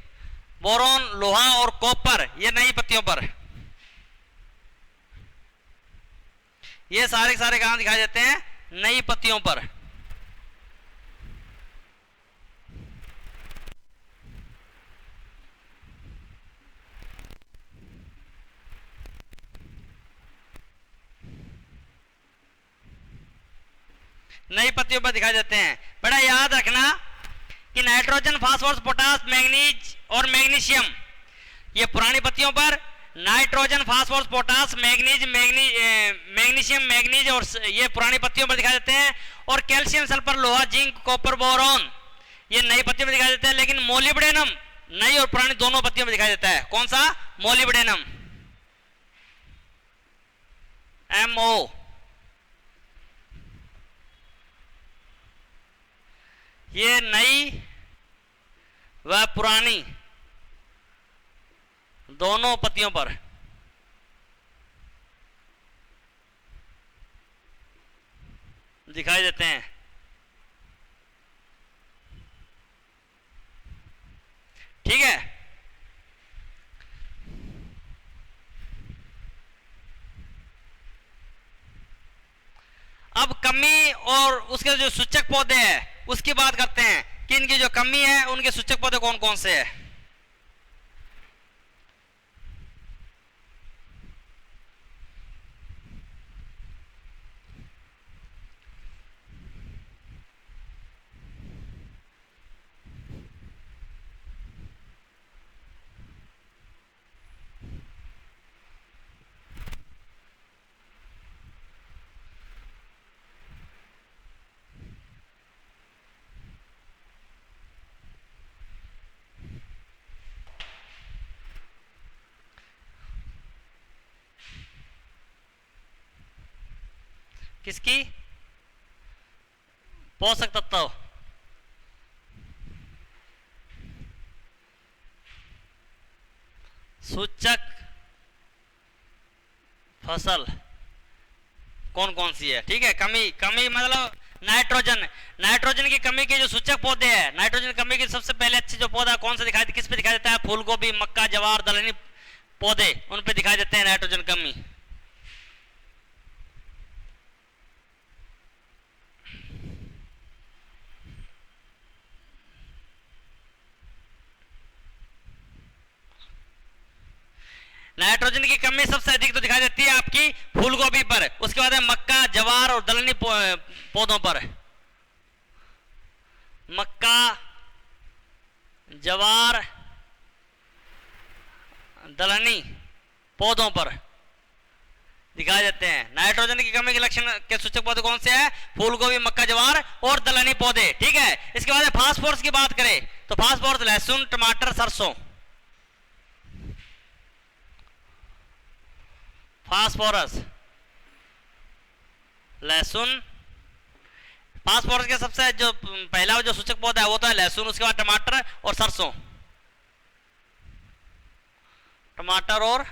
S1: बोरॉन, लोहा और कॉपर, ये नई पत्तियों पर। ये सारे सारे कहां दिखाई देते हैं? नई पत्तियों पर। नई पत्तियों पर दिखाई देते हैं। बेटा याद रखना कि नाइट्रोजन, फास्फोरस, पोटास, मैग्नीज और मैग्नीशियम ये पुरानी पत्तियों पर, nitrogen, phosphorus, potash, magnesium, manganese और ये पुरानी पत्तियों पर दिखाई देते हैं। और कैल्शियम, सल्फर, लोहा, जिंक, कॉपर, बोरॉन ये नई पत्तियों पर दिखाई देते हैं। लेकिन मोलिब्डेनम नई और पुरानी दोनों पत्तियों पर दिखाई देता है। कौन सा? Molybdenum, MO। ये नई व पुरानी दोनों पत्तियों पर दिखाई देते हैं। ठीक है, अब कमी और उसके जो सूचक पौधे हैं उसकी बात करते हैं कि इनकी जो कमी है उनके सूचक पौधे कौन कौन से हैं। किसकी? पोषक तत्व। सूचक फसल कौन कौन सी है? ठीक है, कमी मतलब नाइट्रोजन की कमी के जो सूचक पौधे हैं, नाइट्रोजन की कमी के सबसे पहले अच्छे जो पौधा कौन सा दिखाई, किस पे दिखाई देता है? फूलगोभी, मक्का, जवार, दलहनी पौधे, उन पे दिखाई देते हैं नाइट्रोजन कमी। नाइट्रोजन की कमी सबसे अधिक तो दिखाई देती है आपकी फूलगोभी पर, उसके बाद है मक्का, जवार और दलहनी पौधों पर। मक्का, जवार, दलहनी पौधों पर दिखाई देते हैं। नाइट्रोजन की कमी के लक्षण के सूचक पौधे कौन से हैं? फूल गोभी, मक्का, ज्वार और दलहनी पौधे। ठीक है, इसके बाद फास्फोरस की बात करें तो फास्फोरस लहसुन, टमाटर, सरसों। फास्फोरस, लहसुन, फास्फोरस के सबसे जो पहला जो सूचक पौधा है वो तो है लहसुन, उसके बाद टमाटर और सरसों। टमाटर और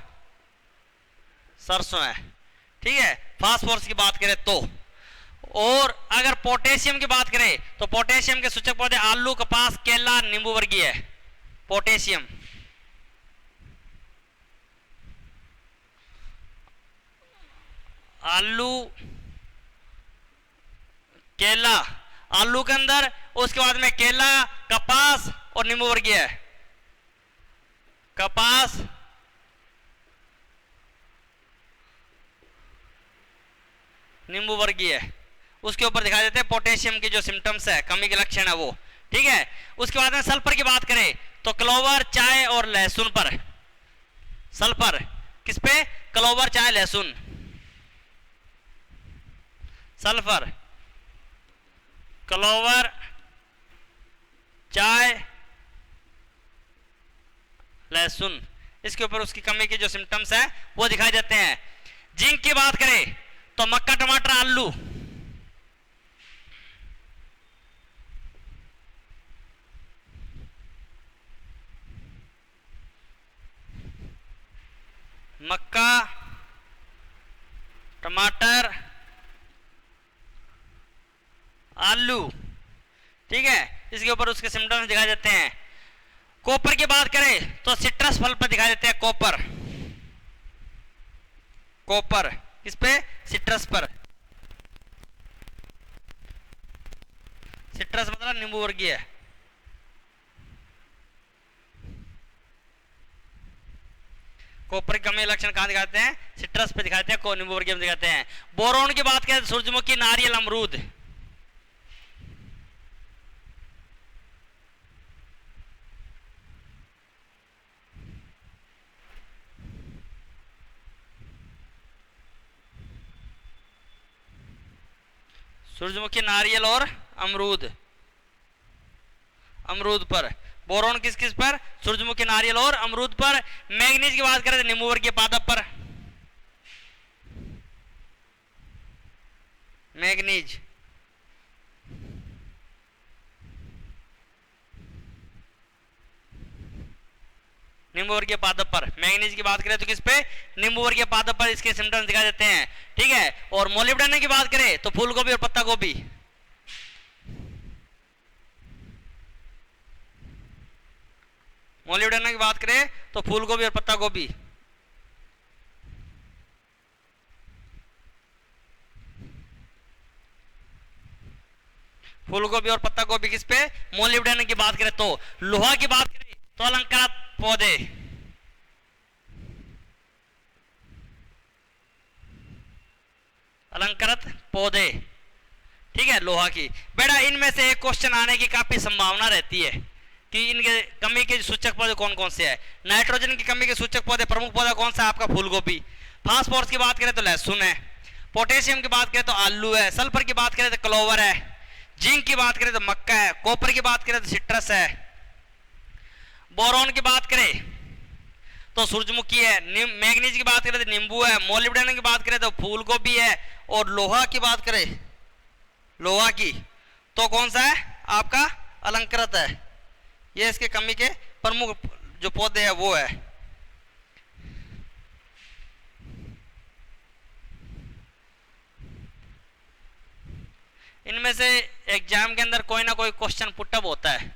S1: सरसों है। ठीक है, फास्फोरस की बात करें तो। और अगर पोटेशियम की बात करें तो पोटेशियम के सूचक पौधे आलू, कपास, केला, नींबू वर्गीय है। पोटेशियम, आलू, केला, आलू के अंदर, उसके बाद में केला, कपास और नींबू वर्गीय है। कपास, नींबू वर्गीय है। उसके ऊपर दिखाई देते हैं पोटेशियम की जो सिम्टम्स है, कमी के लक्षण है वो। ठीक है, उसके बाद में सल्फर की बात करें तो क्लोवर, चाय और लहसुन पर। सल्फर किस पे? क्लोवर, चाय, लहसुन। सल्फर, क्लोवर, चाय, लहसुन, इसके ऊपर उसकी कमी के जो सिम्टम्स है वो दिखाई देते हैं। जिंक की बात करें तो मक्का, टमाटर, आलू। मक्का, टमाटर, आलू। ठीक है, इसके ऊपर उसके सिम्टम्स दिखाई देते हैं। कॉपर की बात करें तो सिट्रस फल पर दिखाई देते हैं कॉपर। कॉपर किस पे? सिट्रस पर। सिट्रस मतलब नींबू वर्गीय है। कॉपर के कमी लक्षण कहां दिखाते हैं? सिट्रस पे दिखाते हैं, नींबू वर्गीय में दिखाते हैं। बोरोन की बात करें तो सूरजमुखी, नारियल, अमरूद। सूरजमुखी, नारियल और अमरूद। अमरूद पर बोरोन किस किस पर? सूरजमुखी, नारियल और अमरूद पर। मैग्नीज की बात करें तो नींबू वर्गीय पादप पर। मैग्नीज, नींबू वर्गीय पादप पर। मैग्नीज की बात करें तो किस पे? नींबू वर्गीय पादप पर इसके सिम्टम्स दिखाई देते हैं। ठीक है, और मोलिब्डेनम की बात करें तो फूल गोभी और पत्ता गोभी। मोलिब्डेनम की बात करें तो फूल गोभी और पत्ता गोभी। फूल गोभी और पत्ता गोभी किस पे? मोलिब्डेनम की बात करें तो। लोहा की बात करें तो अलंकृत पौधे। अलंकृत पौधे। ठीक है, लोहा की। बेटा इनमें से एक क्वेश्चन आने की काफी संभावना रहती है कि इनके कमी के सूचक पौधे कौन कौन से हैं। नाइट्रोजन की कमी के सूचक पौधे, प्रमुख पौधा कौन सा है आपका? फूल गोभी। फास्फोरस की बात करें तो लहसुन है। पोटेशियम की बात करें तो आलू है। सल्फर की बात करें तो क्लोवर है। जिंक की बात करें तो मक्का है। कॉपर की बात करें तो सिट्रस है। बोरोन की बात करें तो सूरजमुखी है। मैग्नीज की बात करें तो नींबू है। मोलिब्डेनम की बात करें तो फूल गोभी है। और लोहा की बात करें, लोहा की तो कौन सा है आपका? अलंकृत है। ये इसके कमी के प्रमुख जो पौधे हैं वो है। इनमें से एग्जाम के अंदर कोई ना कोई क्वेश्चन पुटअप होता है।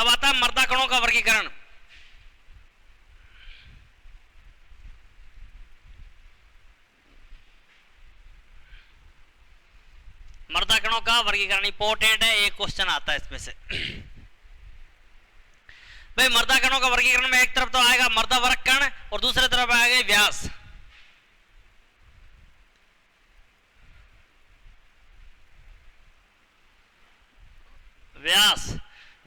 S1: अब आता है मर्दा कणों का वर्गीकरण। मर्दा कणों का वर्गीकरण इंपॉर्टेंट है, एक क्वेश्चन आता है इसमें से। भाई मर्दा कणों का वर्गीकरण में एक तरफ तो आएगा मर्दा वर्ग कण और दूसरी तरफ आएगा व्यास। व्यास,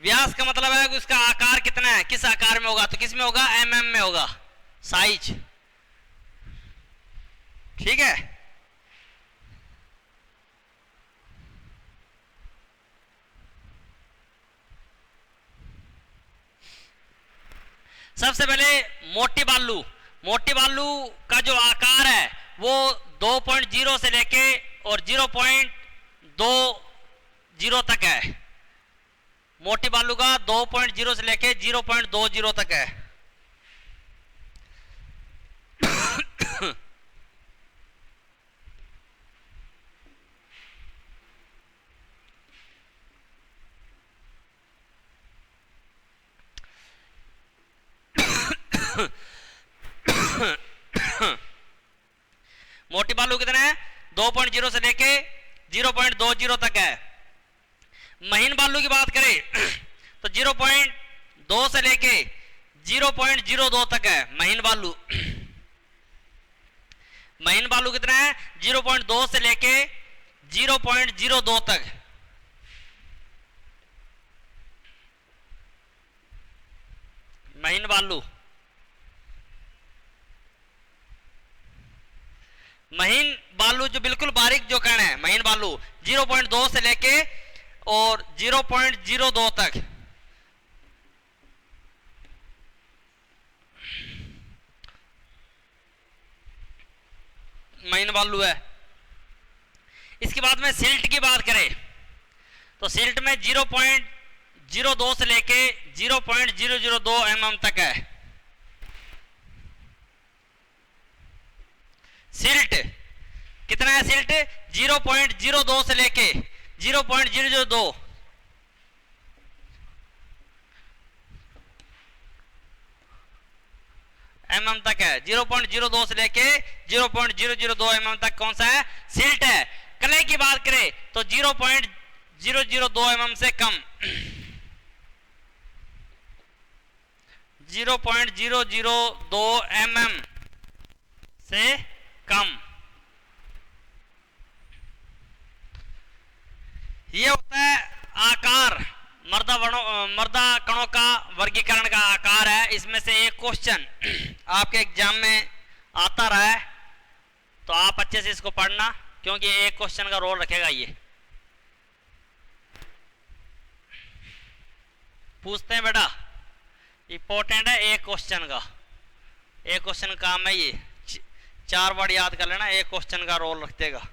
S1: व्यास का मतलब है कि उसका आकार कितना है, किस आकार में होगा, तो किस में होगा, एमएम में होगा, साइज। ठीक है। सबसे पहले मोटी बालू, मोटी बालू का जो आकार है वो 2.0 से लेके और 0.20 तक है। मोटी बालू का 2.0 से लेके 0.20 तक है। मोटी बालू कितना है, 2.0 से लेके 0.20 तक है। महीन बालू की बात करें तो 0.2 से लेके 0.02 तक है महीन बालू। महीन बालू कितना है, 0.2 से लेके 0.02 तक। महीन बालू, महीन बालू जो बिल्कुल बारीक जो कण है महीन बालू 0.2 से लेके और 0.02 तक। महीन बालू है। इसके बाद में सिल्ट की बात करें तो सिल्ट में 0.02 से लेके 0.002 mm तक है। सिल्ट कितना है, सिल्ट 0.02 से लेके 0.002 mm तक है। 0.02 से लेके 0.002 mm तक कौन सा है, सिल्ट है। कले की बात करें तो 0.002 mm से कम, 0.002 mm से कम। ये होता है आकार, मर्दा कणों का वर्गीकरण का आकार है। इसमें से एक क्वेश्चन आपके एग्जाम में आता रहा है तो आप अच्छे से इसको पढ़ना, क्योंकि एक क्वेश्चन का रोल रखेगा। ये पूछते हैं बेटा, इंपॉर्टेंट है एक क्वेश्चन का, एक क्वेश्चन काम है ये। 4 वर्ड याद कर लेना, एक क्वेश्चन का रोल रख देगा।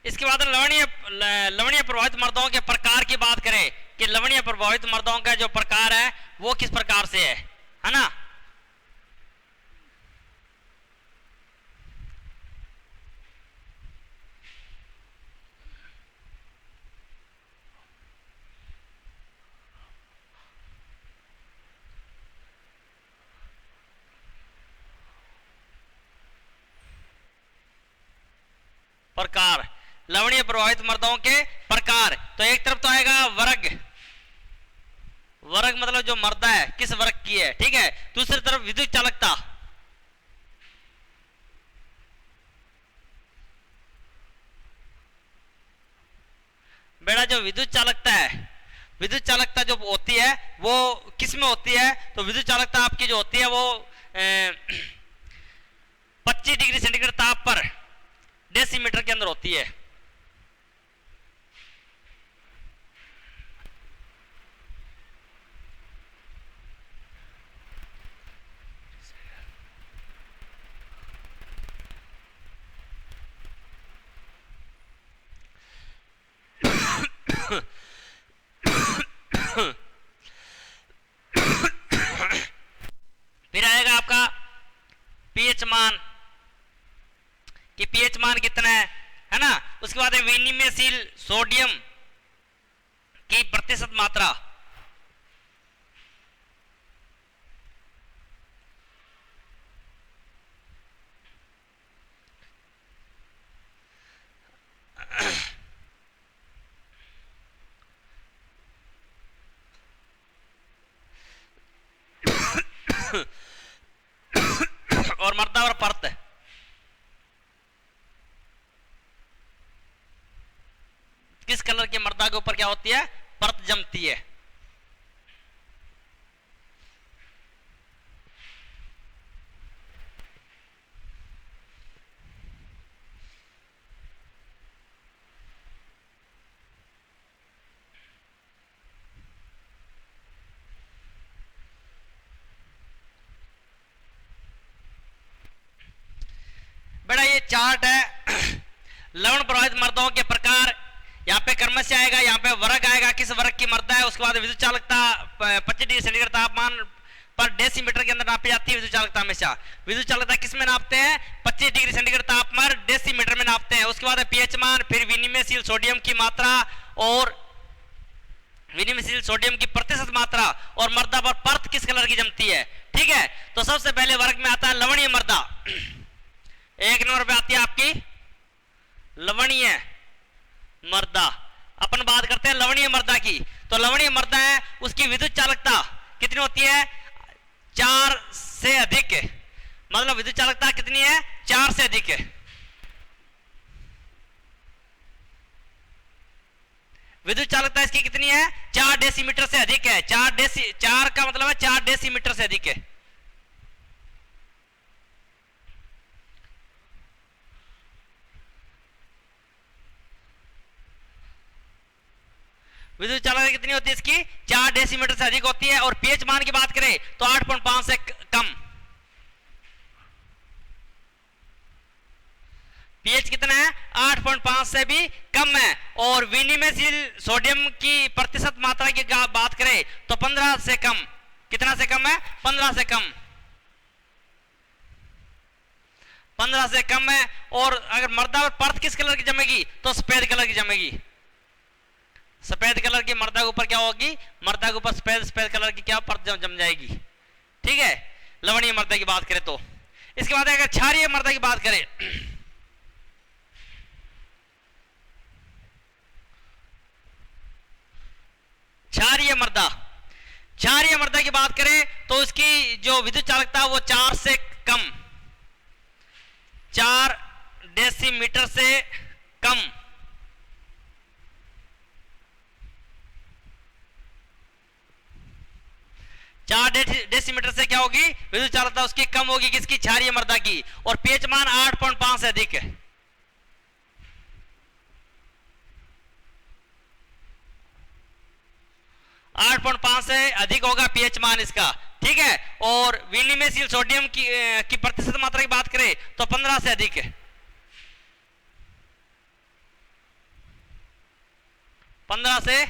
S1: इसके बाद लवणीय प्रभावित मर्दों के प्रकार की बात करें कि लवणीय प्रभावित मर्दों का जो प्रकार है वो किस प्रकार से है ना। प्रकार, लवणीय प्रभावित मर्दों के प्रकार, तो एक तरफ तो आएगा वर्ग, वर्ग मतलब जो मर्दा है किस वर्ग की है, ठीक है। दूसरी तरफ विद्युत चालकता, बेटा जो विद्युत चालकता है विद्युत चालकता जो होती है वो किस में होती है, तो विद्युत चालकता आपकी जो होती है वो 25 डिग्री सेंटीग्रेड ताप पर डेसीमीटर के अंदर होती है। फिर आएगा आपका पीएच मान कि पीएच मान कितना है ना। उसके बाद विनिमयशील सोडियम की प्रतिशत मात्रा, और मर्दा और परत, किस कलर की मर्दा के ऊपर क्या होती है, परत जमती है। बड़ा ये चार्ट है लवण प्रभावित मर्दों के प्रकार। यहाँ पे क्रमशः आएगा, यहाँ पे वर्ग आएगा, किस वर्ग की मर्दा है। उसके बाद विद्युत चालकता 25 डिग्री सेंटीग्रेड तापमान पर डेसीमीटर के अंदर नापी जाती है। विद्युत चालकता हमेशा विद्युत चालकता किस में नापते हैं, 25 डिग्री सेंटीग्रेड तापमान पर डेसीमीटर में नापते हैं। उसके बाद पीएच मान, फिर विनिमयशील सोडियम की मात्रा और विनिमयशील सोडियम की प्रतिशत मात्रा, और मर्दा पर परत किस कलर की जमती है। ठीक है, तो सबसे पहले वर्ग में आता है लवणीय मर्दा। एक नंबर पे आती है आपकी लवणीय मर्दा। अपन बात करते हैं लवणीय मर्दा की, तो लवणीय मर्दा है उसकी विद्युत चालकता कितनी होती है, 4 से अधिक। मतलब विद्युत चालकता कितनी है, 4 से अधिक है। विद्युत चालकता इसकी कितनी है, 4 डेसीमीटर से अधिक है। 4 का मतलब है 4 डेसीमीटर से अधिक है। विद्युत चालकता कितनी होती है इसकी, 4 डेसीमीटर से अधिक होती है। और पीएच मान की बात करें तो 8.5 से कम। पीएच कितना है, 8.5 से भी कम है। और विनिमयशील सोडियम की प्रतिशत मात्रा की बात करें तो 15 से कम। कितना से कम है, 15 से कम, 15 से कम है। और अगर मर्दा और परत किस कलर की जमेगी, तो सफेद कलर की जमेगी। सफेद कलर की मर्दा के ऊपर क्या होगी, मर्दा के ऊपर सफेद कलर की क्या परत जम जाएगी। ठीक है, लवणीय मर्दा की बात करें तो। इसके बाद अगर क्षारीय मर्दा की बात करें, क्षारीय मर्दा, क्षारीय मर्दा की बात करें तो उसकी जो विद्युत चालकता वो 4 से कम, 4 डेसीमीटर से कम। चार डेसीमीटर से क्या होगी, विद्युत चालकता उसकी कम होगी, किसकी, क्षारीय मर्दा की। और पीएच मान 8.5 से अधिक है। 8.5 से अधिक होगा पीएच मान इसका। ठीक है, और विनिमयशील सोडियम की प्रतिशत मात्रा की बात करें तो 15 से अधिक है। 15 से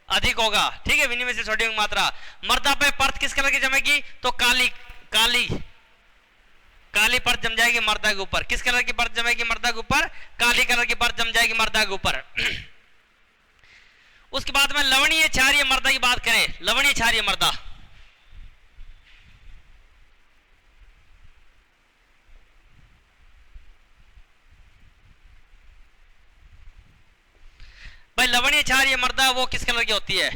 S1: अधिक होगा। ठीक है, विनिमयशील सोडियम की मात्रा। मर्दा पे परत किस कलर की जमेगी, तो काली काली काली परत जम जाएगी मर्दा के ऊपर। किस कलर की परत जमेगी मर्दा के ऊपर, काली कलर की परत जम जाएगी मर्दा के ऊपर। उसके बाद में लवणीय क्षारीय मर्दा की बात करें, लवणीय क्षारीय मर्दा, भाई लवणीय क्षारीय मर्दा वो किस कलर की होती है,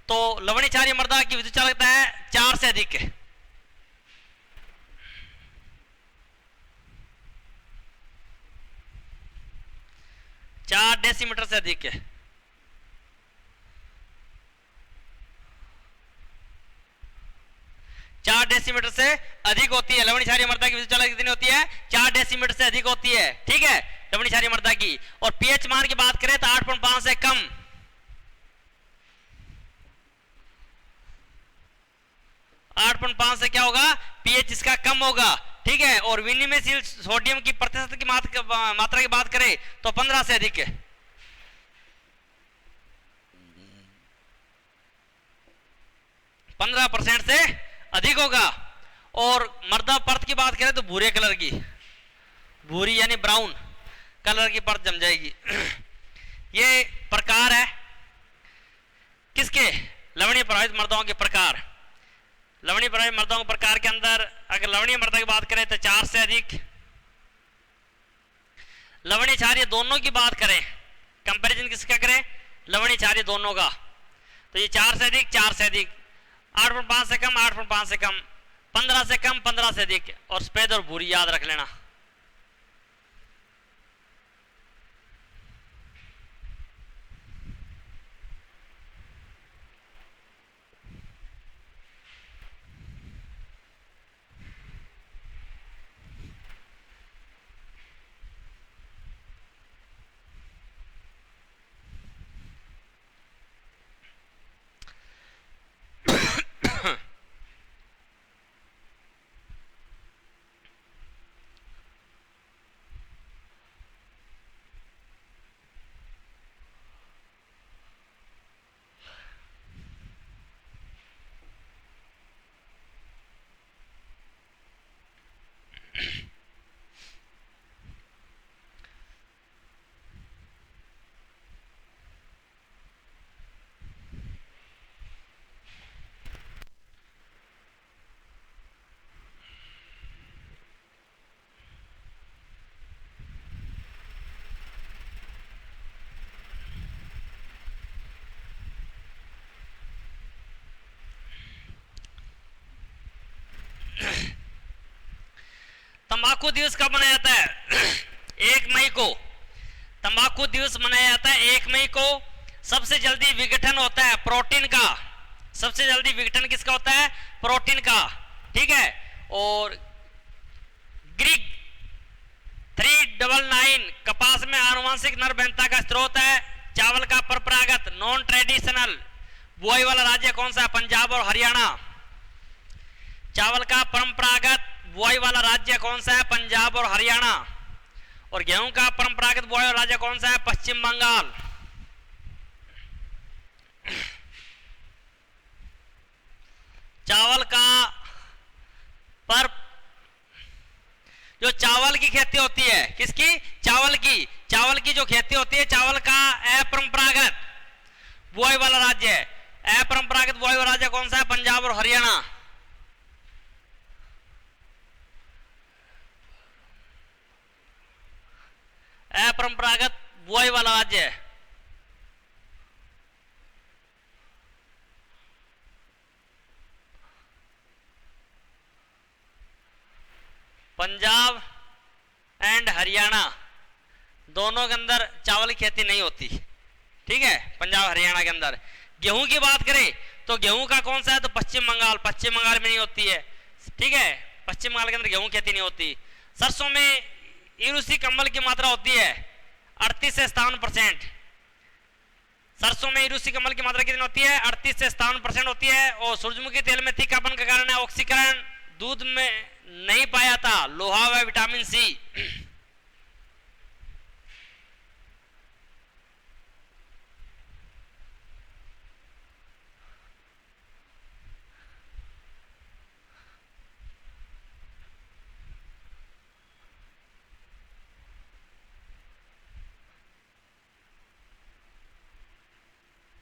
S1: तो लवणीय क्षारीय मर्दा की विद्युत चालकता है 4 से अधिक है। चार डेसीमीटर से अधिक है। डेसीमीटर से अधिक होती है। लवण क्षारीय मृदा की विद्युत चालकता कितनी होती है? 4 डेसीमीटर से अधिक होती है। ठीक है, लवण क्षारीय मृदा की। और पीएच मान की बात करें तो 8.5 से कम, 8.5 से क्या होगा? पीएच इसका कम होगा। ठीक है, और विनिमयशील सोडियम की प्रतिशत की मात्रा की बात करें तो 15 से अधिक है। 15% से अधिक होगा। और मृदा परत की बात करें तो भूरे कलर की, भूरी यानी ब्राउन कलर की परत जम जाएगी। ये प्रकार है किसके? लवणीय प्रभावित मृदाओं के प्रकार। लवणीय प्रभावित मृदाओं के प्रकार के अंदर अगर लवणीय मृदा की बात करें तो 4 से अधिक, लवणीय क्षारीय दोनों की बात करें, कंपैरिजन किसका करें? लवणीय क्षारीय दोनों का, तो ये 4 से अधिक, 4 से अधिक, 8.5 से कम, 8.5 से कम, 15 से कम, 15 से अधिक, और सफेद और भूरी याद रख लेना। तंबाकू दिवस कब मनाया जाता है? 1 मई को तंबाकू दिवस मनाया जाता है। 1 मई को सबसे जल्दी विघटन होता है प्रोटीन का। सबसे जल्दी विघटन किसका होता है? प्रोटीन का। ठीक है, और ग्रीक 399 कपास में आनुवंशिक नरभ्यंता का स्रोत है। चावल का परंपरागत नॉन ट्रेडिशनल बुआई वाला राज्य कौन सा है? पंजाब और हरियाणा। चावल का परंपरागत बुआई वाला राज्य कौन सा है? पंजाब और हरियाणा। और गेहूं का परंपरागत बुआई वाला राज्य कौन सा है? पश्चिम बंगाल। चावल का पर जो चावल की खेती होती है, किसकी? चावल की। चावल की जो खेती होती है, चावल का अपरंपरागत बुआई वाला राज्य है। अपरंपरागत बुआई वाला राज्य कौन सा है? पंजाब और हरियाणा। अपरंपरागत बुआई वाला राज्य है पंजाब एंड हरियाणा। दोनों के अंदर चावल की खेती नहीं होती। ठीक है, पंजाब हरियाणा के अंदर। गेहूं की बात करें तो गेहूं का कौन सा है? तो पश्चिम बंगाल। पश्चिम बंगाल में नहीं होती है। ठीक है, पश्चिम बंगाल के अंदर गेहूं खेती नहीं होती। सरसों में इरूसी कम्बल की मात्रा होती है 38 से 57%। सरसों में इरूसी कम्बल की मात्रा कितनी होती है? 38 से 57% होती है। और सूरजमुखी तेल में तीखापन का कारण है ऑक्सीकरण। दूध में नहीं पाया था लोहा व विटामिन सी।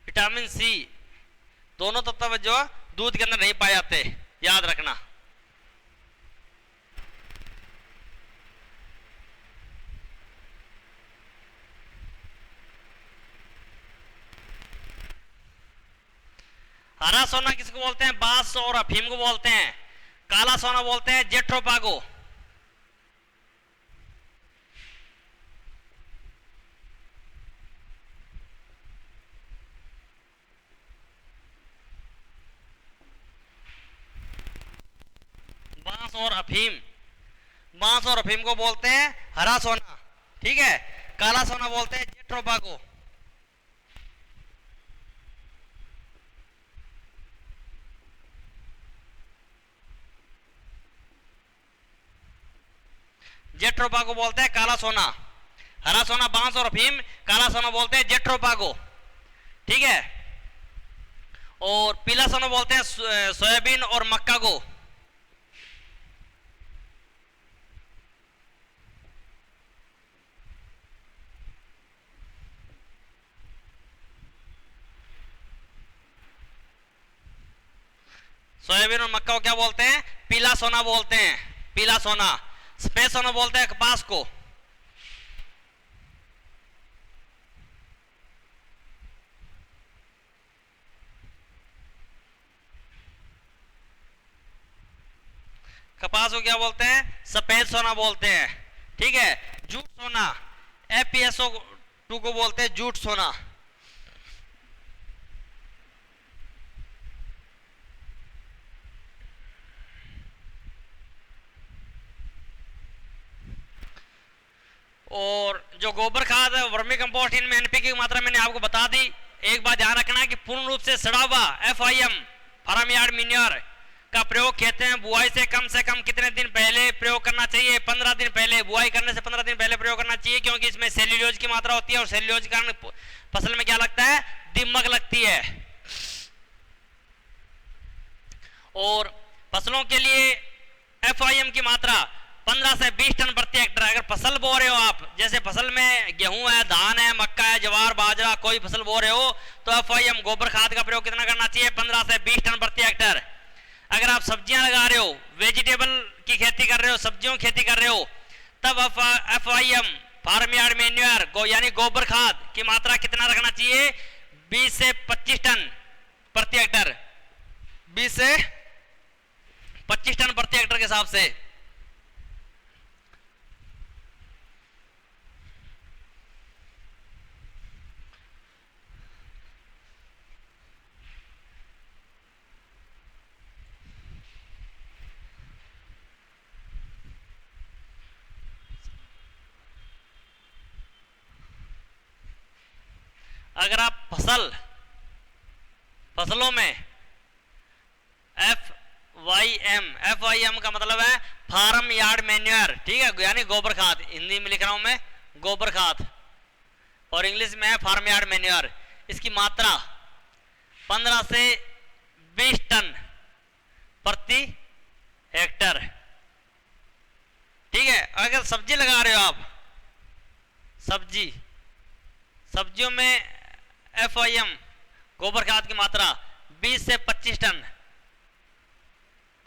S1: विटामिन सी दोनों तत्व जो दूध के अंदर नहीं पाए जाते, याद रखना। हरा सोना किसको बोलते हैं? बांस और अफीम को बोलते हैं। काला सोना बोलते हैं जेट्रोपागो। और अफीम, बांस और अफीम को बोलते हैं हरा सोना, ठीक है। काला सोना बोलते हैं जेट्रोपागो। जेट्रोपागो बोलते हैं काला सोना, हरा सोना बांस और अफीम, काला सोना बोलते हैं जेट्रोपागो, ठीक है। और पीला सोना बोलते हैं सोयाबीन और मक्का को। सोयाबीन और मक्का को क्या बोलते हैं? पीला सोना बोलते हैं, पीला सोना। सफेद सोना बोलते हैं कपास को। कपास को क्या बोलते हैं? सफेद सोना बोलते हैं, ठीक है। जूट सोना FeSO2 को बोलते हैं जूट सोना। और जो गोबर खाद है, वर्मी कंपोस्ट, इनमें NPK की मात्रा मैंने आपको बता दी। एक बात ध्यान रखना है कि पूर्ण रूप से सड़ा हुआ FIM फार्म यार्ड मैन्योर का प्रयोग खेत में बुआई से कम कितने दिन पहले प्रयोग करना चाहिए? 15 दिन पहले, बुआई करने से 15 दिन पहले प्रयोग करना चाहिए, क्योंकि इसमें सेल्यूलोज की मात्रा होती है और सेल्यूलोज के कारण फसल में क्या लगता है? दीमक लगती है। और फसलों के लिए FIM की मात्रा 15 से 20 टन प्रति हेक्टेयर। अगर फसल बो रहे हो आप, जैसे फसल में गेहूं है, धान है, मक्का है, ज्वार, बाजरा, कोई फसल बो रहे हो, तो FIM गोबर खाद का प्रयोग कितना करना चाहिए? 15 से 20 टन प्रति हेक्टेयर। अगर आप सब्जियां लगा रहे हो, वेजिटेबल की खेती कर रहे हो, सब्जियों की खेती कर रहे हो, तब FIM फार्म यार्ड मैन्योर यानी गोबर खाद की मात्रा कितना रखना चाहिए? 20 से 25 टन प्रति हेक्टेयर, 20 से 25 टन प्रति हेक्टेयर के हिसाब से। अगर आप फसलों में FIM का मतलब है फार्म यार्ड मैन्योर, ठीक है, यानी गोबर खाद। हिंदी में लिख रहा हूं मैं गोबर खाद, और इंग्लिश में है फार्म यार्ड मैन्योर। इसकी मात्रा 15 से 20 टन प्रति हेक्टेयर, ठीक है। अगर सब्जी लगा रहे हो आप, सब्जियों में FIM गोबर खाद की मात्रा 20 से 25 टन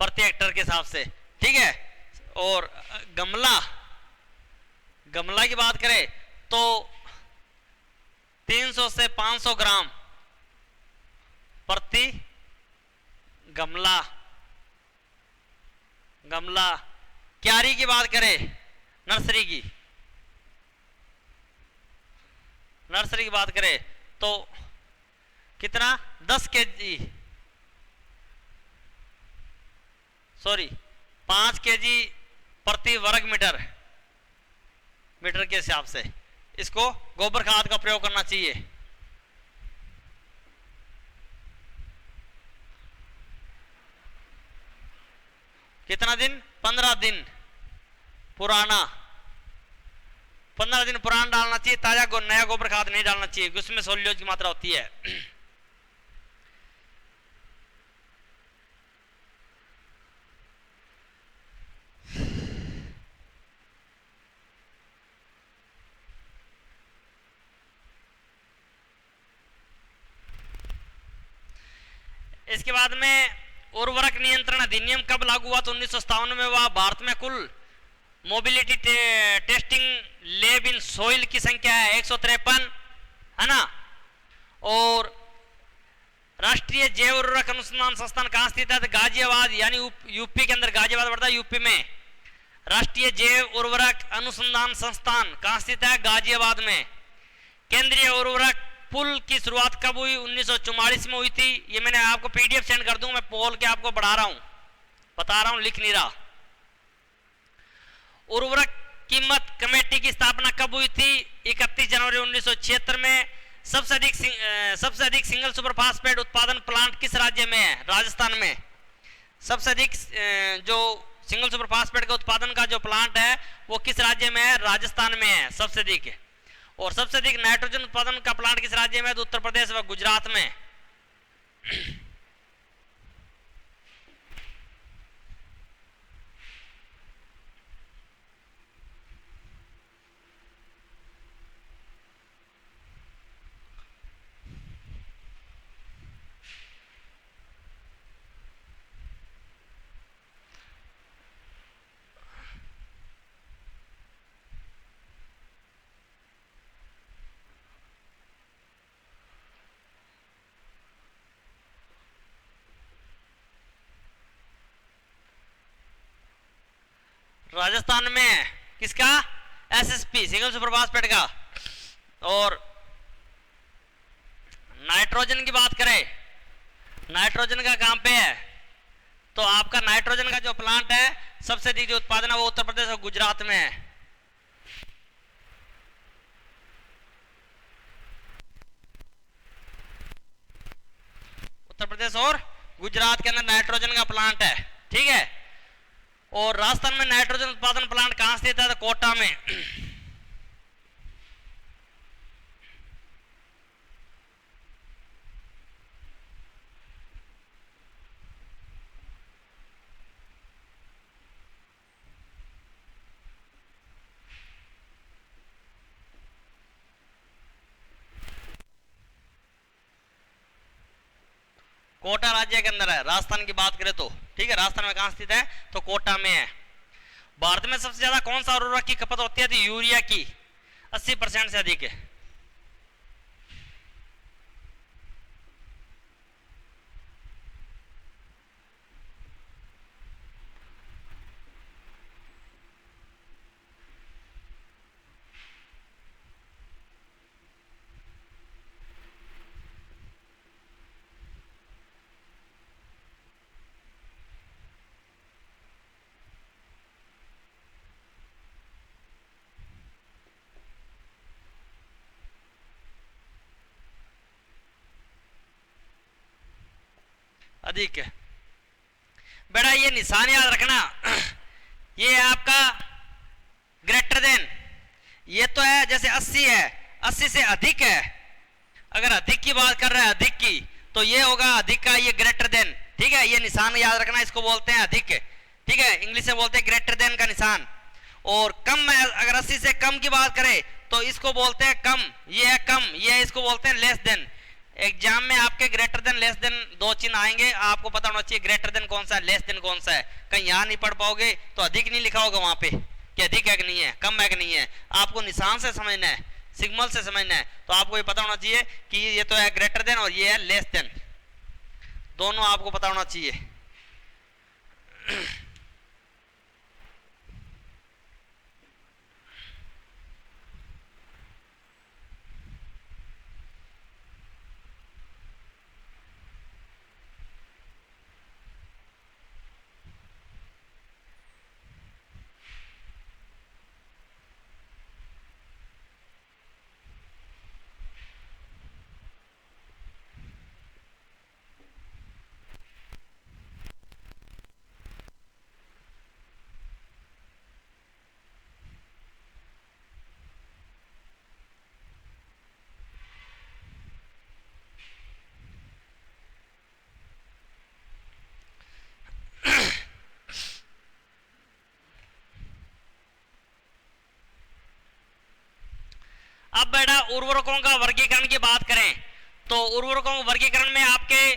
S1: प्रति हेक्टेयर के हिसाब से, ठीक है। और गमला की बात करें तो 300 से 500 ग्राम प्रति गमला। क्यारी की बात करें, नर्सरी की बात करें तो कितना? 5 केजी प्रति वर्ग मीटर के हिसाब से इसको गोबर खाद का प्रयोग करना चाहिए। कितना दिन? 15 दिन पुराना। 15 दिन पुराना डालना चाहिए, ताजा नया गोबर खाद नहीं डालना चाहिए, उसमें सेल्यूलोज की मात्रा होती है। इसके बाद में उर्वरक नियंत्रण अधिनियम कब लागू हुआ? तो 1957 में हुआ। भारत में कुल mobility testing lab in soil की संख्या है 153, है ना। और राष्ट्रीय जैव उर्वरक अनुसंधान संस्थान कहाँ स्थित है? गाजियाबाद, यानी यूपी के अंदर गाजियाबाद पड़ता है, यूपी में। राष्ट्रीय जैव उर्वरक अनुसंधान संस्थान कहाँ स्थित है? गाजियाबाद में। केंद्रीय उर्वरक पुल की शुरुआत कब हुई? 1944 में हुई थी। ये मैंने आपको PDF सेंड कर दूं, मैं बोल के आपको बढ़ा रहा हूं, बता रहा हूं, लिख नहीं रहा। उर्वरक कीमत कमेटी की स्थापना कब हुई थी? 31 जनवरी 1976 में। सबसे अधिक सिंगल सुपर फास्फेट उत्पादन प्लांट किस राज्य में है? राजस्थान में। सबसे अधिक जो सिंगल सुपर फास्फेट का उत्पादन का जो प्लांट है वो किस राज्य में है? राजस्थान में है सबसे अधिक। और सबसे अधिक नाइट्रोजन उत्पादन का प्लांट किस राज्य में है? तो उत्तर प्रदेश व गुजरात में। राजस्थान में किसका? एसएसपी सिंगल सुपर फास्फेट का। और नाइट्रोजन की बात करें, नाइट्रोजन का कहां पे है? तो आपका नाइट्रोजन का जो प्लांट है सबसे अधिक जो उत्पादन है वो उत्तर प्रदेश और गुजरात में है। उत्तर प्रदेश और गुजरात के अंदर नाइट्रोजन का प्लांट है, ठीक है। और राजस्थान में नाइट्रोजन उत्पादन प्लांट कहां स्थित है? तो कोटा में। कोटा राज्य के अंदर है, राजस्थान की बात करें तो, ठीक है। राजस्थान में कहां स्थित है? तो कोटा में है। भारत में सबसे ज्यादा कौन सा उर्वरक की खपत होती है? तो यूरिया की 80% से अधिक है। अधिक है बेटा, ये निशान याद रखना। ये आपका ग्रेटर देन, ये तो है जैसे 80 है, 80 से अधिक है। अगर अधिक की बात कर रहा है, अधिक की, तो ये होगा अधिक का, ये ग्रेटर देन, ठीक है। ये निशान याद रखना, इसको बोलते हैं अधिक, ठीक है। इंग्लिश में बोलते हैं ग्रेटर देन का निशान। और कम में अगर 80 से कम की बात करें तो इसको बोलते हैं कम, ये है कम, ये इसको बोलते हैं लेस देन। एग्जाम में आपके ग्रेटर देन लेस देन दो चिन्ह आएंगे, आपको पता होना चाहिए ग्रेटर देन कौन सा है, लेस देन कौन सा है। कहीं यहाँ नहीं पढ़ पाओगे तो अधिक नहीं लिखा होगा वहां पे कि अधिक है कि नहीं है, कम है कि नहीं है। आपको निशान से समझना है, सिग्नल से समझना है। तो आपको ये पता होना चाहिए कि ये तो है ग्रेटर देन और ये है लेस देन, दोनों आपको पता होना चाहिए। अब बेटा उर्वरकों का वर्गीकरण की बात करें तो उर्वरकों के वर्गीकरण में आपके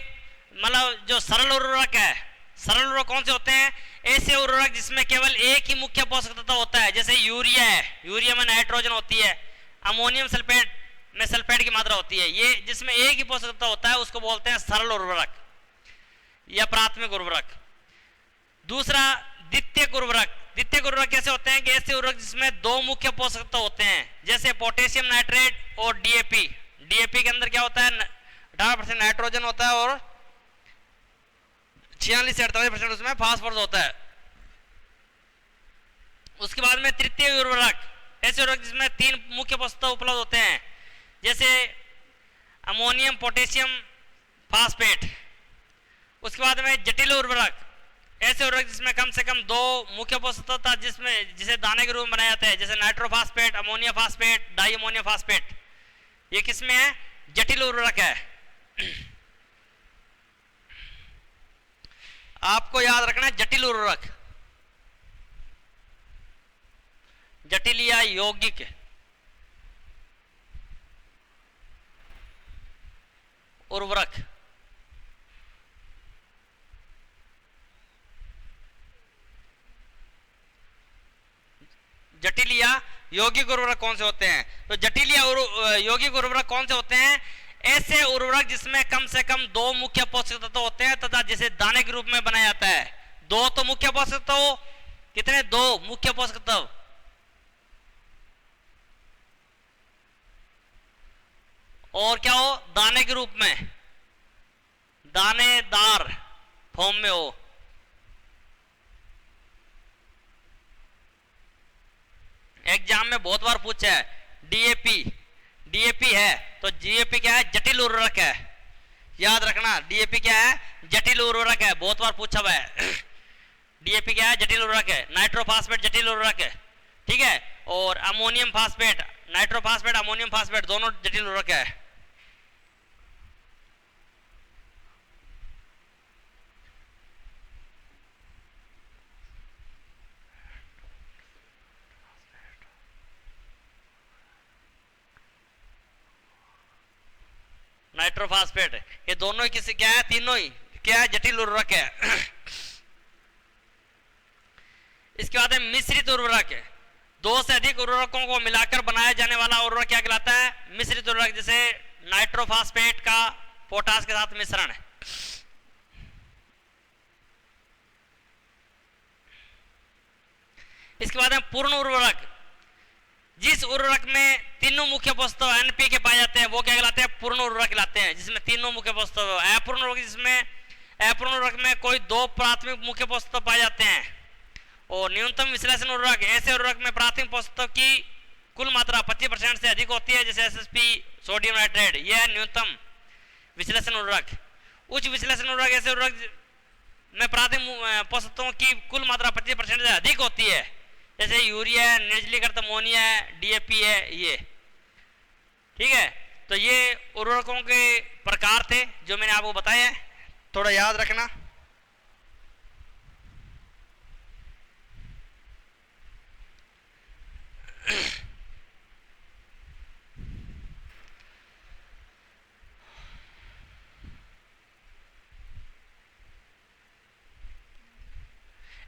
S1: मतलब जो सरल उर्वरक है, सरल उर्वरक कौन से होते हैं? ऐसे उर्वरक जिसमें केवल एक ही मुख्य पोषक तत्व होता है, जैसे यूरिया है, यूरिया में नाइट्रोजन होती है, अमोनियम सल्फेट में सल्फेट की मात्रा होती है। ये जिसमें एक ही पोषक तत्व होता है उसको बोलते हैं सरल उर्वरक या प्राथमिक उर्वरक। दूसरा द्वितीयक उर्वरक। द्वितीयक उर्वरक कैसे होते हैं कि ऐसे उर्वरक जिसमें दो मुख्य पोषक तत्व होते हैं, जैसे पोटेशियम नाइट्रेट और डीएपी। डीएपी के अंदर क्या होता है? 18% नाइट्रोजन होता है और 46 से 48% उसमें फास्फोरस होता है। उसके बाद में तृतीय उर्वरक, ऐसे उर्वरक जिसमें 3 मुख्य पोषक तत्व उपलब्ध होते हैं, जैसे अमोनियम पोटेशियम फास्फेट। उसके बाद में जटिल उर्वरक, ऐसे उर्वरक जिसमें कम से कम 2 मुख्य पोषक तत्व जिसमें जिसे दाने के रूप में बनाया जाता है, जैसे nitrophosphate, ammonia phosphate, di ammonia phosphate. ये किसमें है? जटिल उर्वरक है। आपको याद रखना है जटिल उर्वरक, जटिल या यौगिक उर्वरक। जटिल या यौगिक उर्वरक कौन से होते हैं? तो जटिल या यौगिक उर्वरक कौन से होते हैं? ऐसे उर्वरक जिसमें कम से कम 2 मुख्य पोषक तत्व होते हैं तथा जिसे दाने के रूप में बनाया जाता है। 2 तो मुख्य पोषक तत्व, कितने? 2 मुख्य पोषक तत्व, और क्या हो? दाने के रूप में, दानेदार फॉर्म में हो। एग्जाम में बहुत बार पूछा है डीएपी, डीएपी है तो डीएपी क्या है? जटिल उर्वरक है। याद रखना डीएपी क्या है? जटिल उर्वरक है, बहुत बार पूछा हुआ है। डीएपी क्या है? जटिल उर्वरक है। नाइट्रोफास्फेट जटिल उर्वरक है, ठीक है। और अमोनियम फास्फेट, नाइट्रोफास्फेट अमोनियम फास्फेट दोनों जटिल उर्वरक है। नाइट्रोफास्फेट, ये दोनों ही किसी क्या है? तीनों ही क्या है? जटिल उर्वरक है। इसके बाद है मिश्रित उर्वरक। 2 से अधिक उर्वरकों को मिलाकर बनाया जाने वाला उर्वरक क्या कहलाता है? मिश्रित उर्वरक। जैसे नाइट्रोफास्फेट का पोटास के साथ मिश्रण है। इसके बाद है पूर्ण उर्वरक। जिस उर्वरक में तीनों मुख्य पोषक तत्व एनपीके पाए जाते हैं वो क्या कहलाते हैं? पूर्ण उर्वरक कहलाते हैं, जिसमें तीनों मुख्य पोषक तत्व। अपूर्ण उर्वरक, जिसमें अपूर्ण उर्वरक में कोई 2 प्राथमिक मुख्य पोषक तत्व पाए जाते हैं। और न्यूनतम विश्लेषण उर्वरक, ऐसे उर्वरक में प्राथमिक पोषक तत्व की कुल मात्रा 25% से अधिक होती है, जैसे एसएसपी, सोडियम नाइट्रेट। यह है न्यूनतम विश्लेषण उर्वरक। उच्च विश्लेषण उर्वरक, ऐसे उर्वरक में प्राथमिक पोषक तत्वों की कुल मात्रा 25% से अधिक होती है, जैसे यूरिया है, निर्जलीकृत अमोनिया है, डीएपी है, ये, ठीक है। तो ये उर्वरकों के प्रकार थे जो मैंने आपको बताया, थोड़ा याद रखना।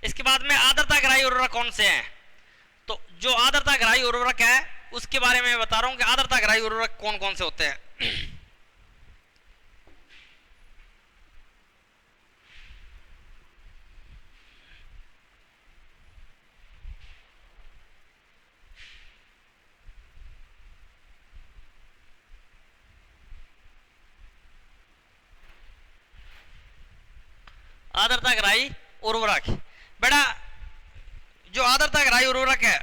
S1: इसके बाद में आर्द्रता ग्राही उर्वरक कौन से हैं? तो जो आर्द्रता ग्राही उर्वरक है उसके बारे में बता रहा हूं कि आर्द्रता ग्राही उर्वरक कौन कौन से होते हैं। आर्द्रता ग्राही उर्वरक, बेटा जो आर्द्रता ग्राही उर्वरक है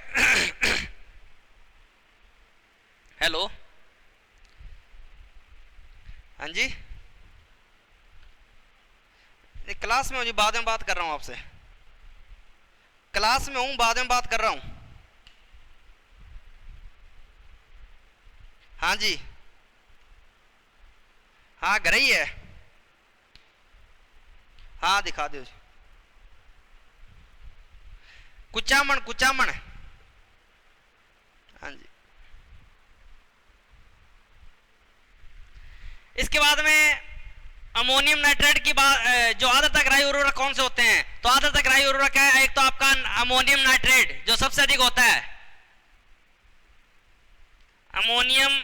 S1: हेलो, हाँ जी, क्लास में हूँ जी, बाद में बात कर रहा हूँ आपसे। क्लास में हूँ, बाद में बात कर रहा हूँ। हाँ जी, हाँ घर ही है। हाँ दिखा दो। कुचामन, कुचामन, हाँ जी। इसके बाद में अमोनियम नाइट्रेट की बात, जो आर्द्रता ग्राही उर्वरक कौन से होते हैं? तो आर्द्रता ग्राही उर्वरक है एक तो आपका अमोनियम नाइट्रेट जो सबसे अधिक होता है, अमोनियम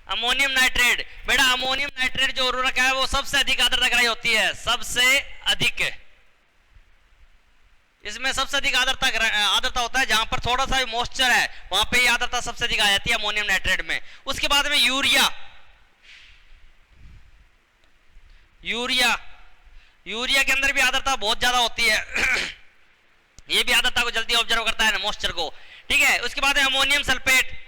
S1: अमोनियम नाइट्रेट। बेटा अमोनियम नाइट्रेट जो उर्वरक है वो सबसे अधिक आर्द्रता ग्राही होती है, सबसे अधिक। इसमें सबसे अधिक आर्द्रता होता है, जहां पर थोड़ा सा मॉइस्चर है वहां पे आर्द्रता सबसे अधिक आ जाती है अमोनियम नाइट्रेट में। उसके बाद में यूरिया, यूरिया, यूरिया के अंदर भी आर्द्रता बहुत ज्यादा होती है ये भी आर्द्रता को जल्दी ऑब्जर्व करता है मॉइस्चर को, ठीक है। उसके बाद है ammonium sulphate,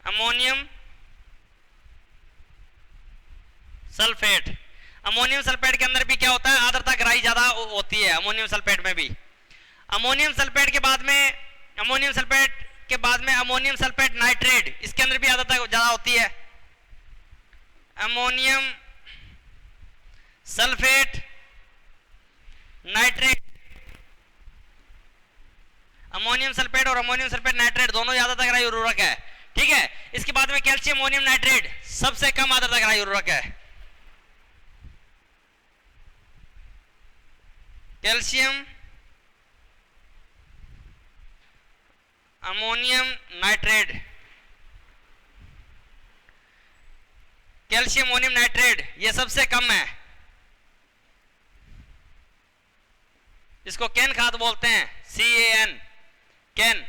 S1: ammonium sulphate, ammonium sulphate के अंदर भी क्या होता है, आर्द्रता गहराई ज्यादा होती है अमोनियम सल्फेट में भी। अमोनियम सल्फेट के बाद में, अमोनियम सल्फेट के बाद में अमोनियम सल्फेट नाइट्रेट, इसके अंदर भी आर्द्रता ज्यादा होती है। Ammonium sulphate nitrate, ammonium sulphate और अमोनियम सल्फेट नाइट्रेट दोनों ज्यादा गहराई उर्वरक है, ठीक है। इसके बाद में कैल्शियम अमोनियम नाइट्रेट सबसे कम आर्द्रता गहराई उर्वरक है, calcium ammonium nitrate, calcium ammonium nitrate ये सबसे कम है, इसको कैन खाद बोलते हैं, CAN, कैन,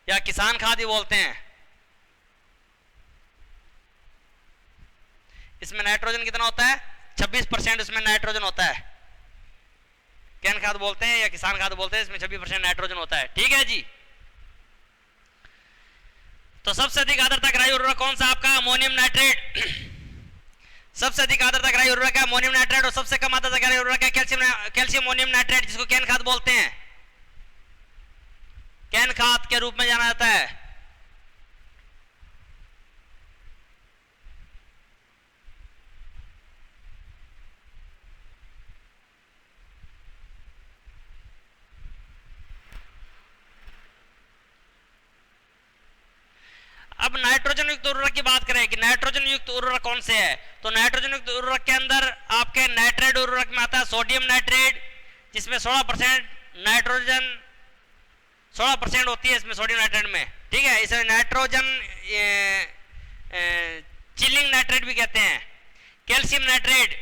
S1: या किसान खाद ही बोलते हैं। इसमें नाइट्रोजन कितना होता है, 26% इसमें नाइट्रोजन होता है, कैन खाद बोलते हैं या किसान खाद बोलते हैं, इसमें 26% नाइट्रोजन होता है, ठीक है जी। तो सबसे अधिक आर्द्रता गहराई उर्वरक कौन सा आपका, अमोनियम नाइट्रेट सबसे अधिक आर्द्रता गहराई उर्वरक है अमोनियम नाइट्रेट, और सबसे कम आर्द्रता गहराई उर्वरक है कैल्शियम अमोनियम नाइट्रेट, जिसको कैन खाद बोलते हैं, कैन खाद के रूप में जाना जाता है। अब नाइट्रोजन युक्त उर्वरक की बात करें कि नाइट्रोजन युक्त उर्वरक कौन से है, तो नाइट्रोजन युक्त उर्वरक के अंदर आपके नाइट्रेट उर्वरक में आता है सोडियम नाइट्रेट, जिसमें 16% नाइट्रोजन 16% होती है इसमें सोडियम नाइट्रेट में, ठीक है। इसे नाइट्रोजन चिलिंग नाइट्रेट भी कहते हैं। कैल्शियम नाइट्रेट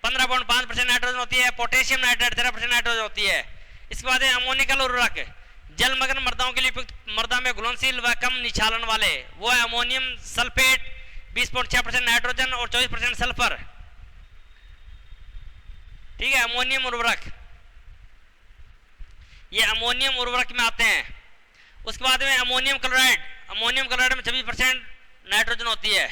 S1: 15.5% नाइट्रोजन होती है, पोटेशियम नाइट्रेट 13% नाइट्रोजन होती है। इसके बाद है अमोनिकल उर्वरक, जलमग्न मृदाओं के लिए उपयुक्त मृदा में घुलनशील व कम निछालन वाले, वो है अमोनियम सल्फेट 20.6% नाइट्रोजन और 24% सल्फर, ठीक है। अमोनियम उर्वरक ये अमोनियम उर्वरक में आते हैं। उसके बाद में अमोनियम क्लोराइड, अमोनियम क्लोराइड में 26% नाइट्रोजन होती है।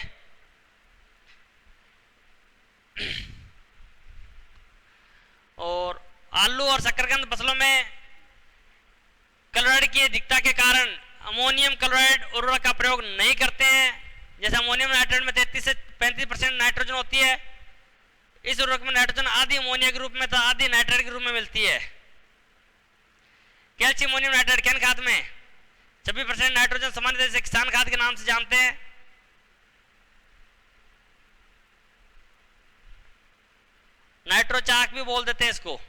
S1: और आलू और शकरकंद फसलों में क्लोराइड की अधिकता के कारण अमोनियम क्लोराइड उर्वरक का प्रयोग नहीं करते हैं। जैसे अमोनियम नाइट्रेट में 33 से 35% नाइट्रोजन होती है, इस उर्वरक में नाइट्रोजन आधी अमोनिया के रूप में तो आधी नाइट्रेट के रूप में मिलती है। कैल्शियम अमोनियम नाइट्रेट कैन खाद में 26% नाइट्रोजन सामान्य से किसान खाद के नाम से जानते हैं। नाइट्रो चाक भी बोल देते हैं इसको।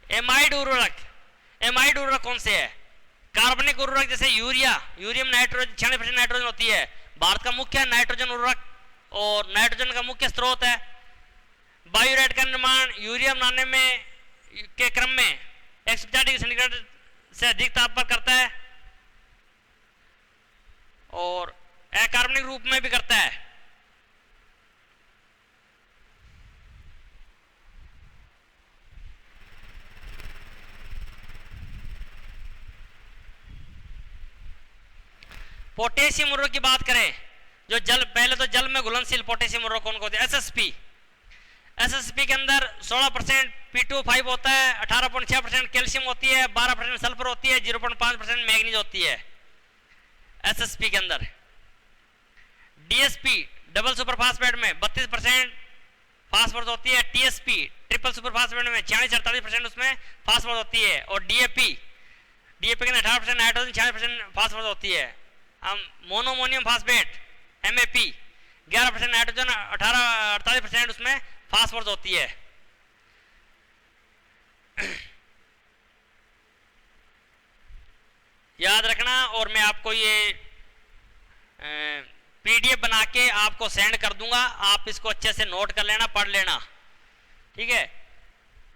S1: एमाइड उर्वरक, एमाइड उर्वरक कौन से है, कार्बनिक उर्वरक जैसे यूरिया, यूरियम नाइट्रोजन 96% नाइट्रोजन होती है। भारत का मुख्य नाइट्रोजन उर्वरक और नाइट्रोजन का मुख्य स्रोत है। बायोरेट का निर्माण यूरिया बनाने में के क्रम में 150 डिग्री सेंटीग्रेड से अधिक ताप पर करता है और अकार्बनिक रूप में भी करता है। पोटेशियम उर्वरक की बात करें, जो जल, पहले तो जल में घुलनशील पोटेशियम उर्वरक कौन होते हैं, एसएसपी। एसएसपी के अंदर 16% P2O5 होता है, 18.6% कैल्शियम होती है, 12% सल्फर होती है, 0.5% मैग्नीज होती है एसएसपी के अंदर। डीएसपी डबल सुपर फास्फेट में 32% फास्फोरस होती है, टीएसपी ट्रिपल सुपर फास्फेट में 46-48% उसमें फास्फोरस होती है, और डीएपी के अंदर 18% नाइट्रोजन 46% फास्फोरस होती है। मोनोमोनियम फास्फेट एमएपी 11% नाइट्रोजन 48% उसमें फास्फोरस होती है। याद रखना, और मैं आपको ये पीडीएफ बना के आपको सेंड कर दूंगा, आप इसको अच्छे से नोट कर लेना, पढ़ लेना, ठीक है।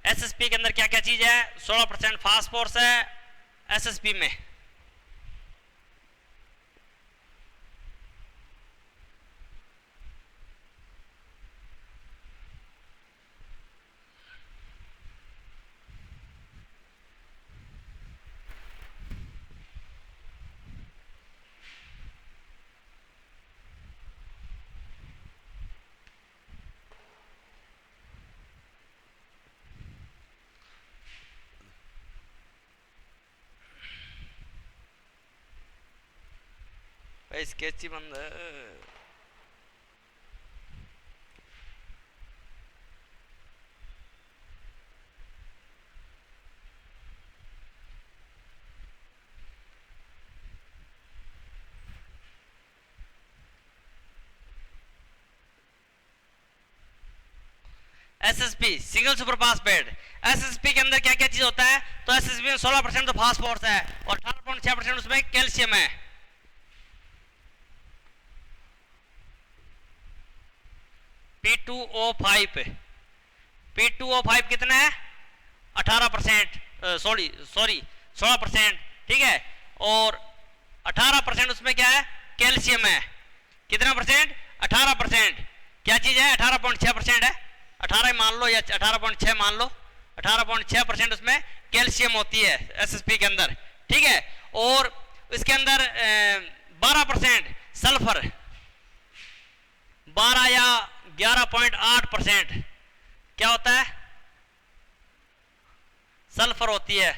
S1: एसएसपी के अंदर क्या क्या चीज है? 16% फास्फोरस है एसएसपी में। भाई स्केच ही बंद है। SSP single super phosphate. SSP के अंदर क्या क्या चीज होता है? तो एसएसपी में 16% तो फास्फोरस है और 18.6% उसमें कैल्शियम है। P2O5 P2O5 कितना है? 18%, सॉरी 16%, ठीक है। और 18% उसमें क्या है? कैल्शियम है। कितना परसेंट? 18%। क्या चीज है? 18.6% है। 18 मान लो या 18.6 मान लो। 18.6% उसमें कैल्शियम होती है एसएसपी के अंदर, ठीक है। और इसके अंदर 12% सल्फर, 12 या 11.8% क्या होता है? सल्फर होती है,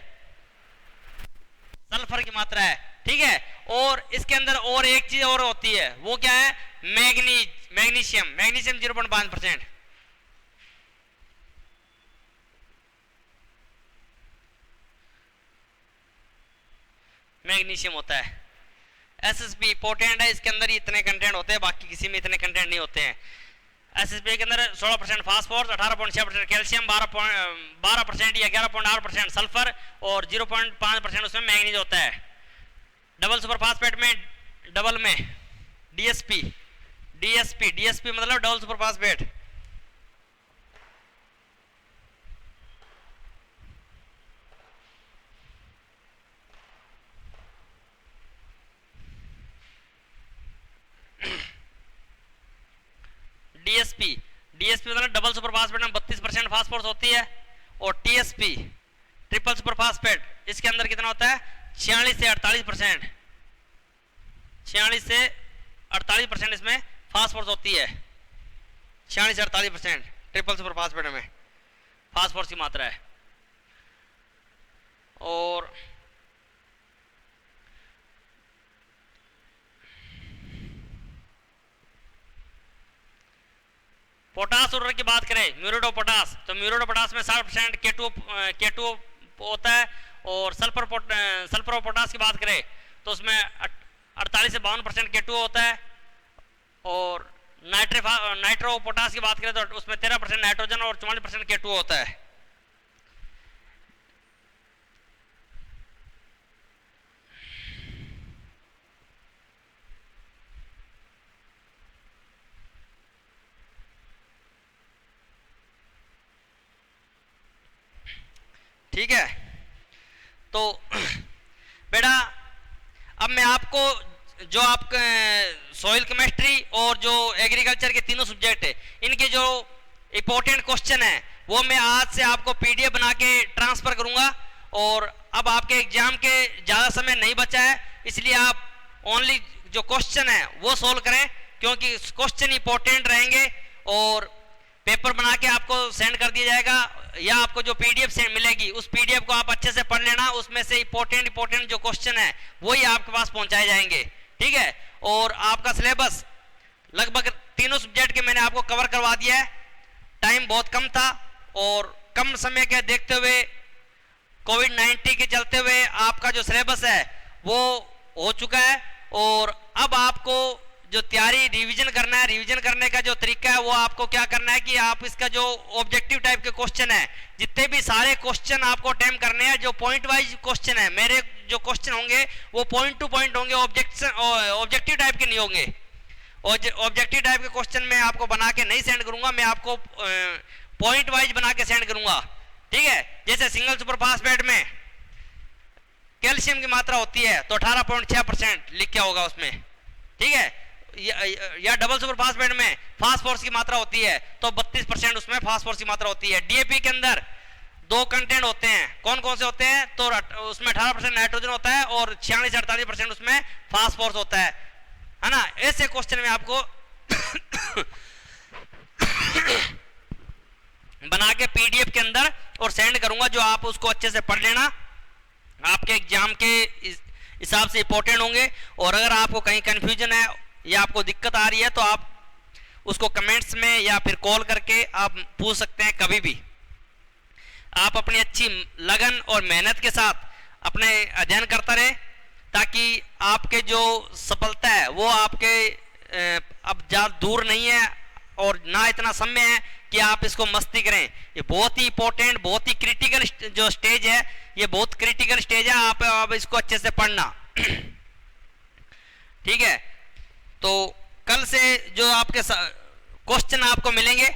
S1: सल्फर की मात्रा है, ठीक है। और इसके अंदर और एक चीज और होती है, वो क्या है? मैग्नीशियम 0.5%। मैग्नीशियम होता है। एसएसपी इंपॉर्टेंट है, इसके अंदर इतने कंटेंट होते हैं, बाकी किसी में इतने कंटेंट नहीं होते हैं। एसएसपी के अंदर 16% फास्फोरस, 18.6% कैल्शियम, 12% या 11.8% सल्फर और 0.5% उसमें मैग्नीज होता है। डबल सुपर फास्फेट में डबल में डीएसपी मतलब डबल सुपर फास्फेट। डीएसपी मतलब डबल सुपर फास्फेट में 32% फास्फोरस होती है। और टीएसपी ट्रिपल सुपर फास्फेट, इसके अंदर कितना होता है? 46 से 48%। 46 से 48% इसमें फास्फोरस होती है। 46 से 48% ट्रिपल सुपर फास्फेट में फास्फोरस की मात्रा है। और पोटास उर्वरक की बात करें, म्यूरेट ऑफ पोटास, तो म्यूरेट ऑफ पोटास में 60% K2 होता है। और सल्फर ऑफ पोटास की बात करें तो उसमें 48 से 52% K2 होता है। और नाइट्रो पोटास की बात करें तो उसमें 13% नाइट्रोजन और 44% K2 होता है। ठीक है, तो बेटा अब मैं आपको जो आप सॉइल केमिस्ट्री और जो एग्रीकल्चर के तीनों सब्जेक्ट है, इनके जो इंपॉर्टेंट क्वेश्चन है वो मैं आज से आपको पीडीएफ बना के ट्रांसफर करूंगा। और अब आपके एग्जाम के ज़्यादा समय नहीं बचा है, इसलिए आप ओनली जो क्वेश्चन है वो सोल्व करें, क्योंकि क्वेश्चन इंपॉर्टेंट रहेंगे। और पेपर बना के आपको सेंड कर दिया जाएगा, या आपको जो पीडीएफ से मिलेगी उस पीडीएफ को आप अच्छे से पढ़ लेना। उसमें से इंपॉर्टेंट जो क्वेश्चन है वही आपके पास पहुंचाए जाएंगे, ठीक है। और आपका सिलेबस लगभग तीनों सब्जेक्ट के मैंने आपको कवर करवा दिया है। टाइम बहुत कम था और कम समय के देखते हुए कोविड-19 के चलते हुए आपका जो सिलेबस है वो हो चुका है। और अब आपको जो तैयारी रिवीजन करना है, रिवीजन करने का जो तरीका है वो आपको क्या करना है कि आप इसका जो ऑब्जेक्टिव टाइप के क्वेश्चन है, जितने भी सारे क्वेश्चन आपको अटेम्प्ट करने हैं, जो पॉइंट वाइज क्वेश्चन है, मेरे जो क्वेश्चन होंगे वो पॉइंट टू पॉइंट होंगे, ऑब्जेक्टिव टाइप के नहीं होंगे। और ऑब्जेक्टिव टाइप के क्वेश्चन मैं आपको बना के नहीं सेंड करूंगा, मैं आपको पॉइंट वाइज बना के सेंड करूंगा, ठीक है। जैसे सिंगल सुपर फास्फेट में कैल्शियम की मात्रा होती है तो 18.6% लिख के होगा उसमें, ठीक है। या डबल सुपर फास्फेट में फास्फोरस की मात्रा होती है तो 32% उसमें फास्फोरस की मात्रा होती है। डीएपी के अंदर दो कंटेंट होते हैं, कौन कौन से होते हैं, तो उसमें 18% नाइट्रोजन होता है और 46-48% उसमें फास्फोरस होता है ना। ऐसे क्वेश्चन में आपको बना के पीडीएफ के अंदर और सेंड करूंगा, जो आप उसको अच्छे से पढ़ लेना, आपके एग्जाम के हिसाब से इंपॉर्टेंट होंगे। और अगर आपको कहीं कंफ्यूजन है या आपको दिक्कत आ रही है तो आप उसको कमेंट्स में या फिर कॉल करके आप पूछ सकते हैं कभी भी। आप अपनी अच्छी लगन और मेहनत के साथ अपने अध्ययन करता रहे ताकि आपके जो सफलता है वो आपके अब ज़्यादा दूर नहीं है और ना इतना समय है कि आप इसको मस्ती करें। ये बहुत ही इंपॉर्टेंट, बहुत ही क्रिटिकल जो स्टेज है, ये बहुत क्रिटिकल स्टेज है। आप इसको अच्छे से पढ़ना, ठीक है। तो कल से जो आपके क्वेश्चन आपको मिलेंगे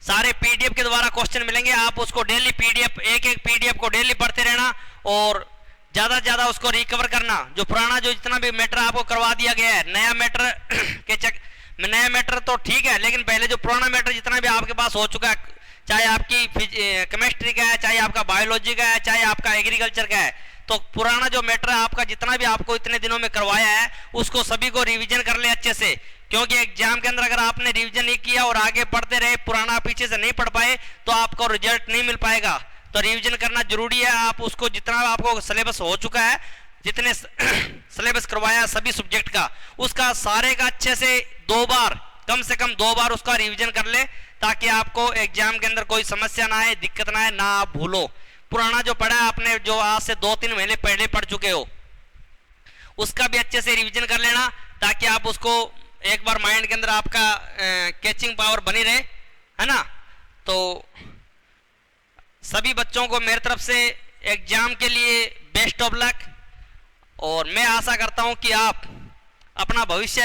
S1: सारे पीडीएफ के द्वारा क्वेश्चन मिलेंगे, आप उसको डेली पीडीएफ एक पीडीएफ को डेली पढ़ते रहना और ज़्यादा से ज़्यादा उसको रिकवर करना। जो पुराना जो जितना भी मैटर आपको करवा दिया गया है, नया मैटर नया मैटर तो ठीक है, लेकिन पहले जो पुराना मैटर जितना भी आपके पास हो चुका है, चाहे आपकी केमिस्ट्री का है, चाहे आपका बायोलॉजी का है, चाहे आपका एग्रीकल्चर का है, तो पुराना जो मैटर है आपका जितना भी आपको इतने दिनों में करवाया है उसको सभी को रिवीजन कर ले अच्छे से। क्योंकि एग्जाम के अंदर अगर आपने रिवीजन नहीं किया और आगे पढ़ते रहे, पुराना पीछे से नहीं पढ़ पाए, तो आपको रिजल्ट नहीं मिल पाएगा। तो रिवीजन करना जरूरी है। आप उसको जितना आपको सिलेबस हो चुका है, जितने सिलेबस करवाया सभी सब्जेक्ट का, उसका सारे का अच्छे से 2 बार, कम से कम 2 बार उसका रिवीजन कर ले ताकि आपको एग्जाम के अंदर कोई समस्या ना आए, दिक्कत ना आए, ना आप भूलो। पुराना जो पढ़ा है आपने, जो आज से 2-3 महीने पहले पढ़ चुके हो, उसका भी अच्छे से रिवीजन कर लेना ताकि आप उसको एक बार माइंड के अंदर आपका कैचिंग पावर बनी रहे, है ना। तो सभी बच्चों को मेरी तरफ से एग्जाम के लिए बेस्ट ऑफ लक, और मैं आशा करता हूं कि आप अपना भविष्य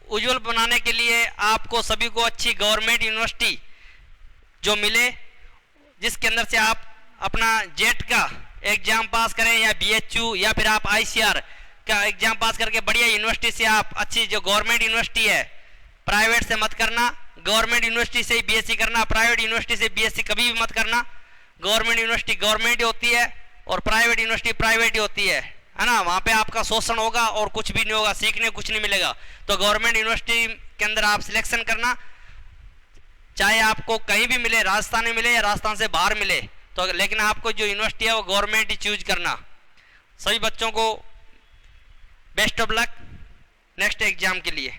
S1: उज्जवल बनाने के लिए आपको सभी को अच्छी गवर्नमेंट यूनिवर्सिटी जो मिले, जिसके अंदर से आप अपना जेट का एग्जाम पास करें या बीएचयू या फिर आप आईसीआर का एग्जाम पास करके बढ़िया यूनिवर्सिटी से आप अच्छी जो गवर्नमेंट यूनिवर्सिटी है, प्राइवेट से मत करना, गवर्नमेंट यूनिवर्सिटी से ही बीएससी करना, प्राइवेट यूनिवर्सिटी से बीएससी कभी भी मत करना। गवर्नमेंट यूनिवर्सिटी गवर्नमेंट ही होती है और प्राइवेट यूनिवर्सिटी प्राइवेट ही होती है ना। वहाँ पे आपका शोषण होगा और कुछ भी नहीं होगा, सीखने कुछ नहीं मिलेगा। तो गवर्नमेंट यूनिवर्सिटी के अंदर आप सिलेक्शन करना, चाहे आपको कहीं भी मिले, राजस्थान में मिले या राजस्थान से बाहर मिले, तो लेकिन आपको जो यूनिवर्सिटी है वो गवर्नमेंट ही चूज करना। सभी बच्चों को best of luck next exam के लिए।